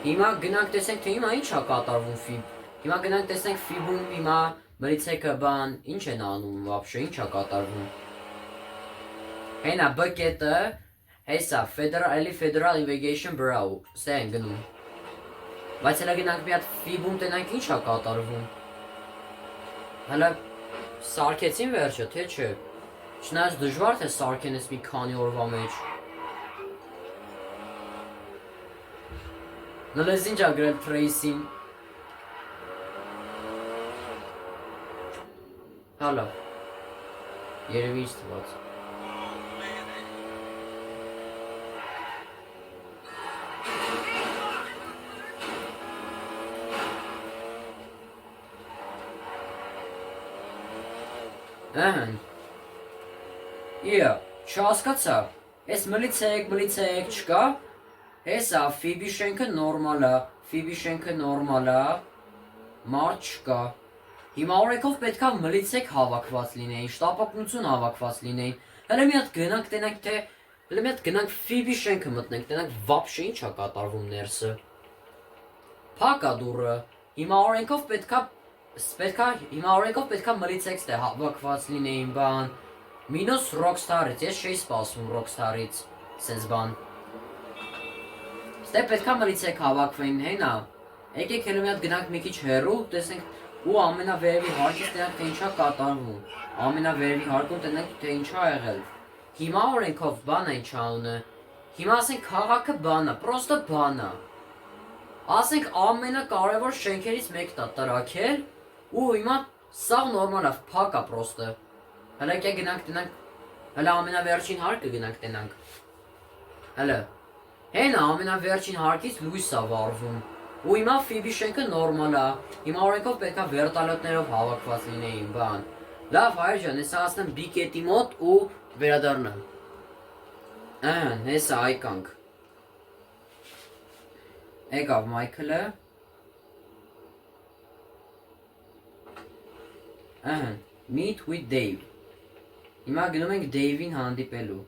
Հիմա գնանք տեսենք, թե հիմա ինչ է կատարվում ֆիբ։ Հիմա գնանք տեսենք ֆիբում հիմա մրիցեկը բան ինչ են անում вообще, ինչ է կատարվում։ Հենա բկետը, հեսա Federal Investigation Bureau, սա են գնում։ Բայց հələ գնանք մի հատ ֆիբում տենանք ինչ է կատարվում։ Հələ սարքեցին վերջը, թե չէ։ Չնայած դժվար թե սարքեն ես մի քանի օրվա մեջ։ Նլես ինչ ա գրել Tracy-ին։ Հալա։ Երևի ինչ թվաց։ Ահն։ Չհասկացա։ Էս մլիցեք չկա։ Հեսա Ֆիբի շենքը նորմալ է, մարդ չկա։ Հիմա օրենքով պետքա մլիցեք հավաքված լինեին, շտապօգնություն հավաքված լինեին։ Հələ մի հատ գնանք Ֆիբի շենքը մտնենք, տենանք վապշե ինչ է կատարվում ներսը։ Փակ է դուռը։ Հիմա օրենքով պետքա մլիցեք ստե հավաքված լինեին բան։ Մինուս Rockstar-ից, ես չէի սպասում Rockstar-ից, սենց բան։ Ստե պետքա մլիցեք հավաքվեին, հենա։ Եկեք հելը մի հատ գնանք մի քիչ հեռու, տեսենք ու ամենավերևի հարկից տենանք թե ինչա կատարվում։ Ամենավերևի հարկում տենանք թե ինչա եղել։ Հիմա օրենքով բան է ինչ անունը։ Հիմա ասենք քաղաքը բան է, պրոստը բան է։ Ասենք ամենակարևոր շենքերից մեկն է տրաքել ու հիմա սաղ նորմալ է, փակ է պրոստը։ Հələ եկեք գնանք տենանք, հələ ամենավերջին հարկը գնանք տենանք։ Հələ Հենա ամենավերջին հարկից լույս է վառվում։ Ու հիմա Ֆիբի շենքը նորմալ է։ Հիմա օրենքով պետքա վերտալյոտներով հավաքված լինեին բան։ Լավ հայր ջան, հեսա ասնեմ բիկետի մոտ ու վերադառնամ։ Ահն, հեսա այկանք։ Եկավ Մայքլը։ Ահն, meet with Dave։ Հիմա գնում ենք Dave-ին հանդիպելու։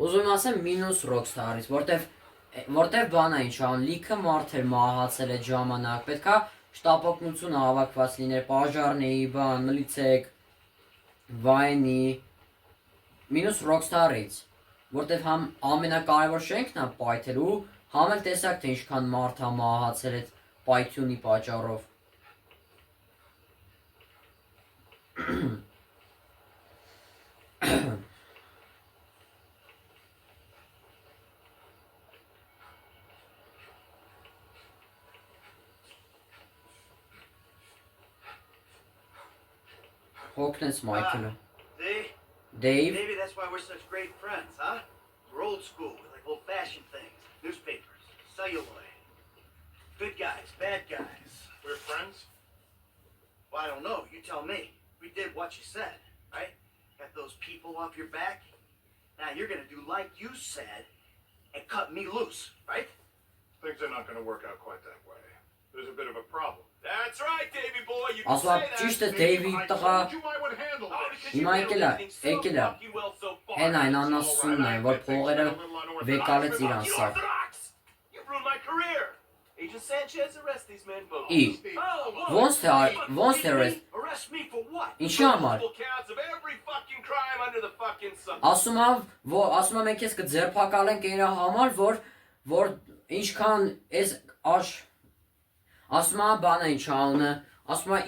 Ուզում ասեմ մինուս Rockstar-ից, որտեվ բան է ինչ ան, լիքը մարդ էր մահացել այդ ժամանակ, պետքա շտապօգնություն հավաքված լիներ, պաժարների բան, մլիցեք, վայնի, մինուս Rockstar-ից, որտեվ համ ամենակարևոր շենքն է պայթել ու համ էլ տեսակ թե ինչքան մարդ է մահացել այդ պայթյունի պատճառով։ Հոգնեց Մայքլը։ See? Dave, Maybe that's why we're such great friends, huh? We're old school. We like old-fashioned things. Newspapers, celluloid. Good guys, bad guys. We're friends? Well, I don't know. You tell me. We did what you said, right? Got those people off your back. Now you're gonna do like you said and cut me loose, right? Things are not going to work out quite that way. There's a bit of a problem. That's right, Davy boy. You can ասա say that. ճիշտ է Dave-ի I տղա, told you I would handle Oh, this. because you Հիմա handled եկել է, everything so եկել է։ fucking well so far. Հեն այն անասունն է, որ փողերը վեկալեց իրան սա։ Unorthodox! You ruined my career. Agent Sanchez, arrest these men both. Ի, Oh, ոնց թե arrest, Arrest me for what? ինչի համար։ multiple counts of every fucking crime under the fucking sun. Ասում եմ մենք ես կձերբակալենք իրա համար, որ ինչքան ես ասում եմ բանը ինչ անունը, ասում եմ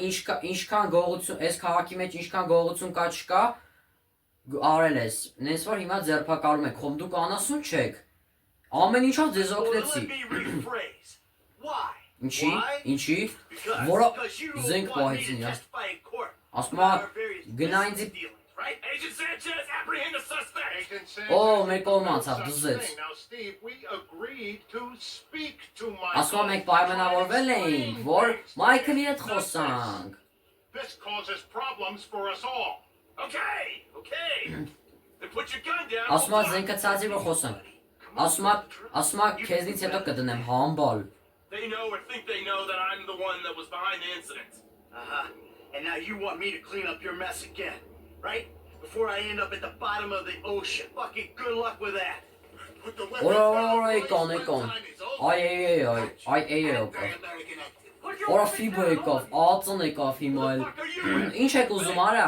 ինչքան գողություն, ես քաղաքի մեջ ինչքան գողություն կա չկա, արել ես, նենց որ հիմա ձերբակալում եք, խոմ դուք անասուն չեք, ամեն ինչով ձեզ Well, օգնեցի, let me rephrase. Why? Ինչի, Why? ինչի, Because որը you զենք want me պահեցին, to յա։ testify in court Ասում about է, our various գնա business ինձ dealings, right? Agent Sanchez, apprehend the suspect! Agent Oh, Sanchez, մեր no կողմը such անցավ, դզեց։ thing. Now, Steve, we agreed to speak to ասում է Michael. մենք պայմանավորվել էինք, որ Մայքլի հետ խոսանք։ This causes problems for us all. Okay, okay. Then put your gun down. Ասում է զենքը ցածի որ խոսանք։ Ասում է քեզնից հետո կդնեմ համբալ։ They know or think they know that I'm the one that was behind the incident. Uh-huh. And now you want me to clean up your mess again, right? Before I end up at the bottom of the ocean. Fucking good luck with that. Put the weapons Օրա down, եկան, boys. եկան։ Time is over. Այ եկավ։ Օրա ֆիբը եկավ, ածն եկավ հիմա էլ։ Ինչ եք ուզում արա։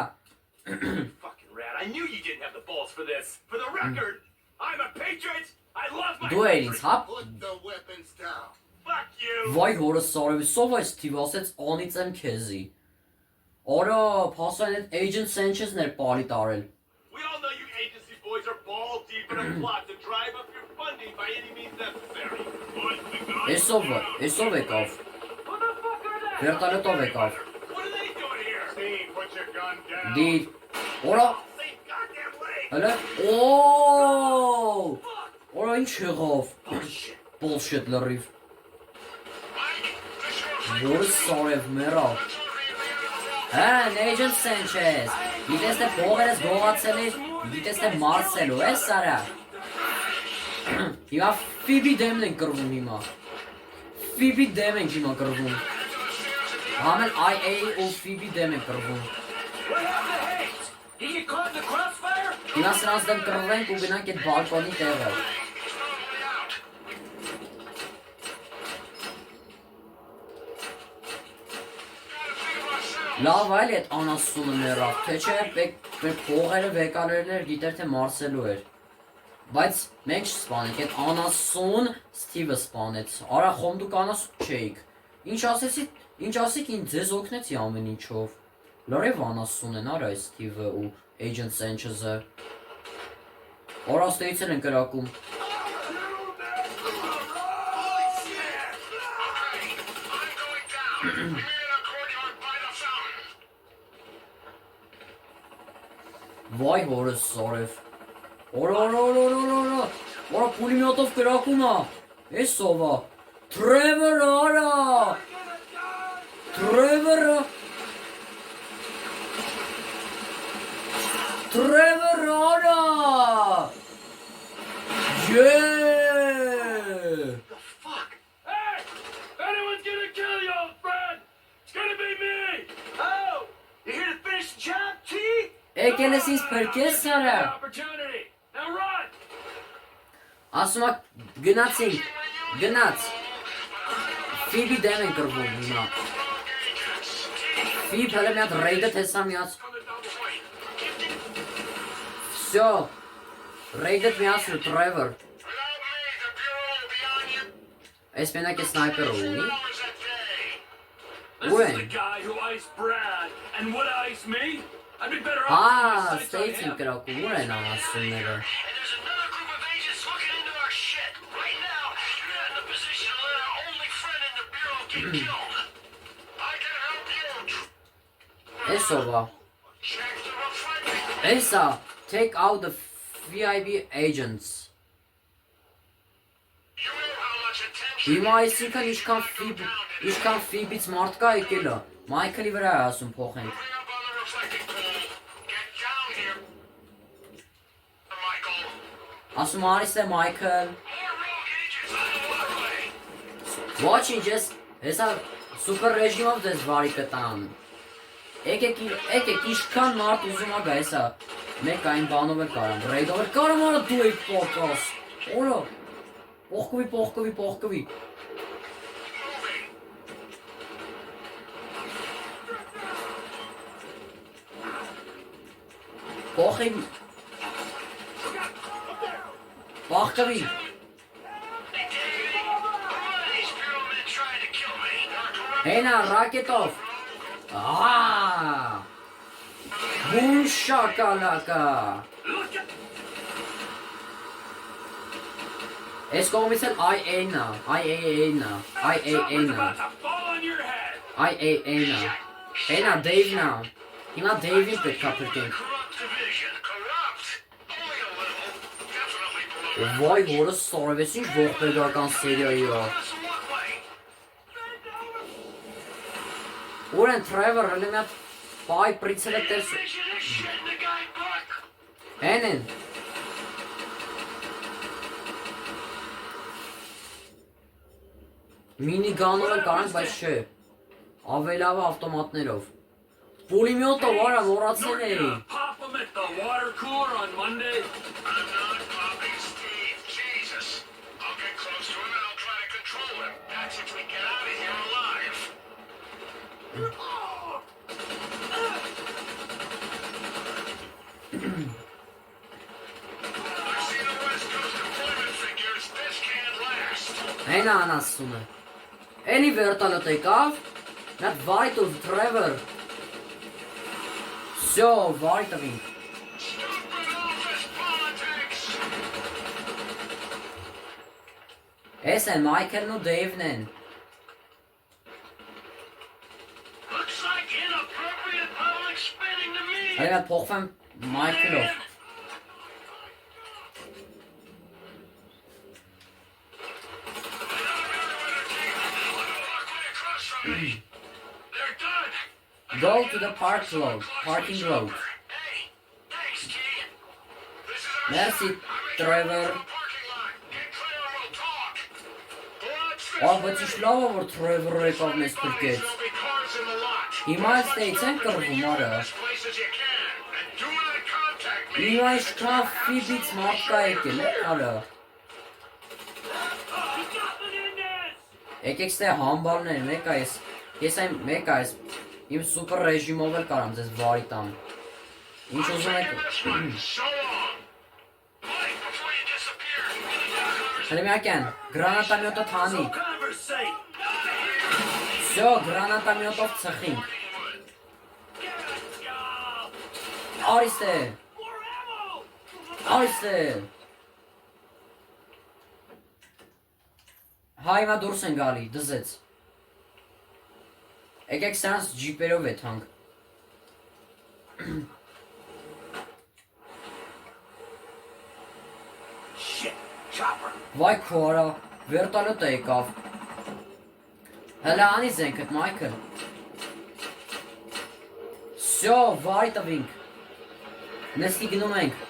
Fucking rat. I knew you didn't have the balls for this. For the record, I'm a patriot. I love my Դու ես ինձ, հա։ Put the weapons down. Fuck you. Վայ հորը սարևի, սով այս թիվ ասեց անից եմ քեզի։ Օրա, փասան այդ Agent Sanchez-ն էր պարի տարել։ We all know you agency boys are ball deep in a plot to drive up your funding by any means necessary. Էսով եկավ։ Who the fuck are they? Վերտալետով եկավ։ What are they doing here? Steve, put your gun down. Դիր։ Օրա, Same goddamn way. հələ։ Օ! Օրա ինչ եղավ։ Bullshit լրիվ։ Որը սարև մեռավ։ Հեն, Agent Sanchez, գիտես թե փողերս գողացել էր, գիտես թե մարսելու ես սարա։ Հիմա Ֆիբի դեմն ենք կրվում հիմա։ Ֆիբի դեմ ենք հիմա կրվում։ Համել IA ու Ֆիբի դեմ ենք կրվում։ What happened to Hayes? Did you get caught in the crossfire? Հիմա սրանց դեմ կրվենք ու գնանք այդ բալկոնի տեղը։ Լավ այլ այդ անասունը մեռավ, թե չէ մեր փողերը վեկալերն էր, գիտեր թե մարսելու էր։ Բայց մենք չսպանենք, այդ անասուն Սթիվը սպանեց։ Արա խոմ դուք անասուն չէիք։ Ինչ ասիք ինձ ձեզ օգնեցի ամեն ինչով։ Լրիվ անասուն են արա այս Սթիվը ու Agent Sanchez-ը։ Օրաստեից են կրակում։ Վայ հորս սարև։ Օրա պուլիմյոտով կրակում է։ Էս սովա։ Trevor արա։ Trevor արա։ Yeah! Hey! Anyone's gonna kill you, old friend! It's gonna be me! Oh! You here to finish the job, T? Եկել ես ինձ փրկես սարը։ Opportunity! Now run! Ասում է գնաց։ Ֆիբի դեմ են կրվում հիմա։ Ֆիբ հələ մի հատ ռեյդը տեսա միած։ Всё։ Ռեյդը միացրու Trevor։ Այս մենակ է սնայպերը ունի։ This When? is the guy who iced Brad and would ice me? I'd be better off Հա, keeping my sights on ստեյց են him. կրակում, ուր են անասունները։ And there's another group of agents looking into our shit. Right now, you're not in a position to let our only friend in the Bureau get killed. I can help you. Էսով է։ Check the reflecting. Էսա, take out the VIB agents։ You know how much attention Հիմա այսինքն ինչքան Ֆիբից մարդ կա եկել է։ Մայքլի վրա է ասում փոխենք։ Bring up on the reflecting pool. Get down here. Michael. Ասում արիս է Մայքլ։ More rogue agents on the waterway. Ոչինչ, հեսա սուպեր ռեժիմով դες վարի կտան։ Եկեք ինչքան մարդ ուզում ա գա, հեսա մեկ այն բանով էլ կարամ, ռեյդով էլ կարամ արա դու եք պոկաս։ Օրա, պողկվի։ Պողկվի։ Պողկվի։ These Bureau men tried to kill me. Հենա, ռակետով։ Բուն շակալակա։ Այս կողմից էլ IA-ն է, IAA-ն է, IAA-ն է, about to fall on your head. IAA-ն է, Էնա Դեյվն է, հիմա Դեյվին պետք է փրկենք, Corrupt division. Corrupt. Only a little. Definitely below վայ որս սարվես ինչ ողբերգական սերիայի է, us. What way? որ են Trevor հլի մի հատ պայ պրիցել է տես, Vision is shitting the guy buck. են են, մինիգանով են կարանք, բայց չէ, ավելավը ավտոմատներով, պուլիմյոտը վարա մորացել էի, Pop him at the water cooler on Monday. I'm not popping Steve. Jesus. I'll get close to him and I'll try to control him. That's if we get out of here alive. I've seen the West Coast deployment figures. This can't last. Հենա անասում է, էլի վերտալոտ եկավ, նատ վայտ ու Trevor, սյո վայ տվինք, Stupid office politics. ես են Մայքելն ու Դեյվն են, Looks like inappropriate public spending to me. հալի մատ փոխվեմ Մայքելով, They're done. go to the parking lot, Hey, thanks, T. This is our Merci, shot. I'm making Trevor. a parking lot. Get clear and we'll talk. Let's Ա, բայց ինչ լավ է, որ Trevor-ը եկավ մեզ փրկեց, There'll be cars in the lot. հիմա այս տեից են կրվում արը, As place as you can. And do not contact me. հիմա ինչքան ֆիբից մարդ կա եկել է արը, եկեք ստե համբալներ, մեկ այս, ես այն մեկ այս, իմ սուպր ռեժիմով էլ կարամ ձեզ վարի տամ, ինչ ուզում եք, This one. So long. Mike, before you disappear. հրմյակյան, գրանատամյոտը թանի, Conversate. սյո, գրանատամյոտով ծխինք, արիստե, արիստե, հայ հիմա դուրս են գալի, դզեց, եկեք սրանց ջիպերով է թանք, Shit. Chopper. վայ քո արա, վերտալոտ է եկավ, հլա անի զենքըտ Մայքլ, սյո, վարի տվինք, նստի գնում ենք,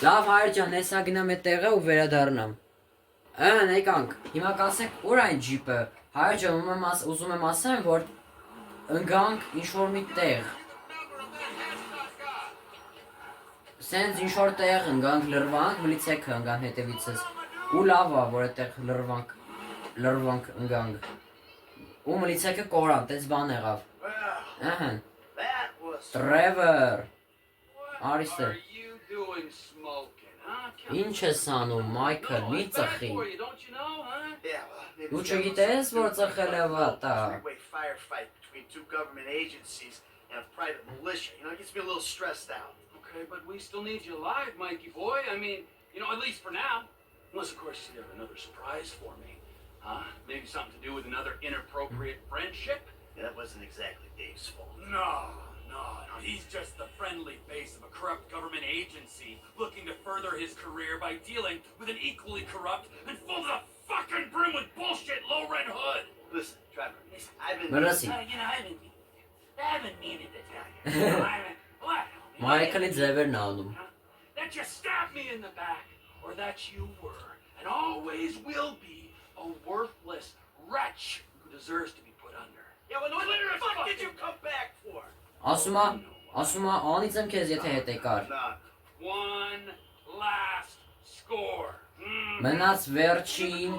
լավ հայր ջան, նեսա գնամ է տեղը ու վերադարնամ, եկանք, հիմա կասենք ուր այն ջիպը, հայր ջան ուզում եմ ասեմ, որ ընգանք ինչ-որ մի տեղ, սենց ինչ-որ տեղ ընգանք լրվանք, մլիցեքը ընգան հետևիցս, ու լավ ա, որ այդտեղ լրվանք ընգանք, ու մլիցեքը կորան, տես բան եղավ, Well, that was. Trevor, What Aristide. are you doing smoking, huh? ինչ ես անում, Մայքլ, մի it's bad ծխի, for you, don't you know, huh? Yeah, well, maybe դու it's got չգիտես, որ something to do ծխել է with վատա, a three-way firefight between two government agencies and a private militia. You know, it gets me a little stressed out. Okay, but we still need you alive, Mikey boy. I mean, you know, at least for now. Unless, of course, you have another surprise for me. Huh? Maybe something to do with another inappropriate friendship? Yeah, that wasn't exactly Dave's fault. No. He's just the friendly face of a corrupt government agency looking to further his career by dealing with an equally corrupt and full to the fucking brim with bullshit low-rent hood. Listen, Trevor, I've been. Մրասի, I haven't needed to tell you. What? Մայքլի ձևերն է անում, That you stabbed me in the back, or that you were, and always will be, a worthless wretch who deserves to be put under. Yeah, well, what the fuck did you come back for? ասում է, անից եմ քեզ եթե հետ եկար, Nah. One last score. մնաց վերջին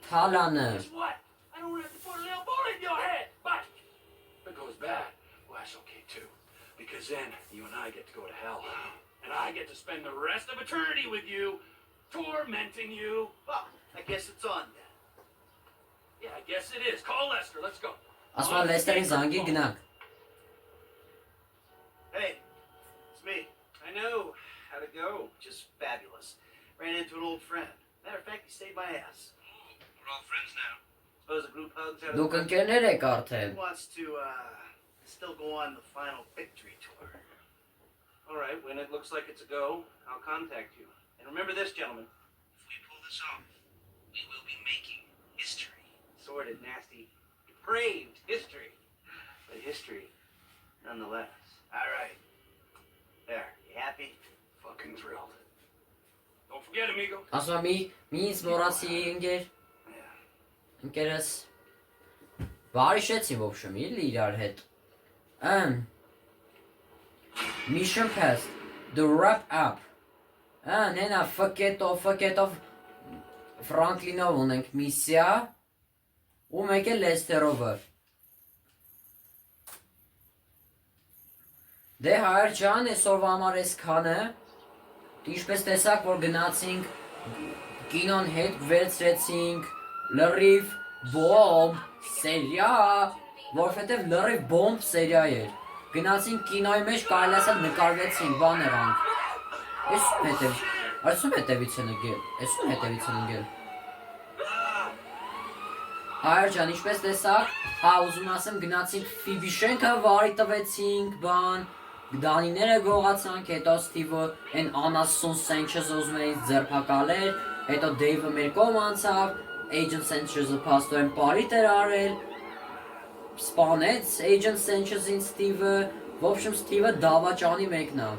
թալանը, Guess what? I don't have to put a little bullet in your head, but if it goes bad, well, that's okay too. Because then you and I get to go to hell. And I get to spend the rest of eternity with you, tormenting you. Well, I guess it's on then. Yeah, I guess it is. Call Lester. Let's go. ասում է Լեստերին զանգի գնանք, Hey, it's me. I know. How'd it go? Just fabulous. Ran into an old friend. Matter of fact, he saved my ass. We're all friends now. Suppose a group hugs out of Դուք the ընկերներ եք արդեն։ Who wants to still go on the final victory tour? All right, when it looks like it's a go, I'll contact you. And remember this, gentlemen. If we pull this off, we will be making history. Sordid, nasty, depraved history. But history, nonetheless. All right. There, you happy? Fucking thrilled. Don't forget, amigo. Ասում եմ մի ինձ մոռացի ընկեր։ Yeah. Ընկերս բարիշեցի в общем, իլի իրար հետ։ Mission passed. The wrap up. Նենա fuck it off Ֆրանկլինով ունենք միսիա ու մեկ է Լեսթերովը։ Դե հայր ջան, այսօրվա համար այսքանը։ Ինչպես տեսակ, որ գնացինք կինոն հետ վերցրեցինք լրիվ բոմբ սերիա, որովհետև լրիվ բոմբ սերիա էր։ Գնացինք կինոյի մեջ կարելի ասել նկարվեցինք, բան եղանք։ Այսում հետևից են ընկել։ Հայր ջան, ինչպես տեսակ, հա ուզում ասեմ գնացինք Ֆիբիշենքը վարի տվեցինք, բան, Դանիները գողացանք, հետո Ստիվը են անասուն Սենչեզը ուզում էին ձերբակալել, հետո Դեյվը մեր կողմ անցավ, Agent Sanchez-ը փաստորեն պարիտ էր արել, սպանեց Agent Sanchez-ին Ստիվը, в общем Ստիվը դավաճանի մեկն է,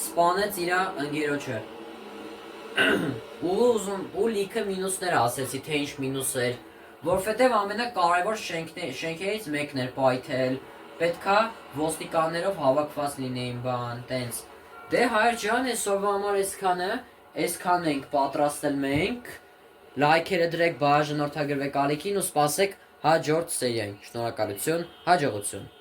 սպանեց իրա ընկերոջը, ու լիքը մինուսներ ասեցի, թե ինչ մինուս էր, որովհետև ամենակարևոր շենքերից մեկն էր պայթել, պետքա ոստիկաններով հավաքված լինեին բան, տենց։ Դե հայր ջան, այսօրվա համար այսքանն ենք պատրաստել մենք, լայքերը դրեք, բաժանորդագրվեք ալիքին ու սպասեք հաջորդ սերիային։ Շնորհակալություն, հաջողություն։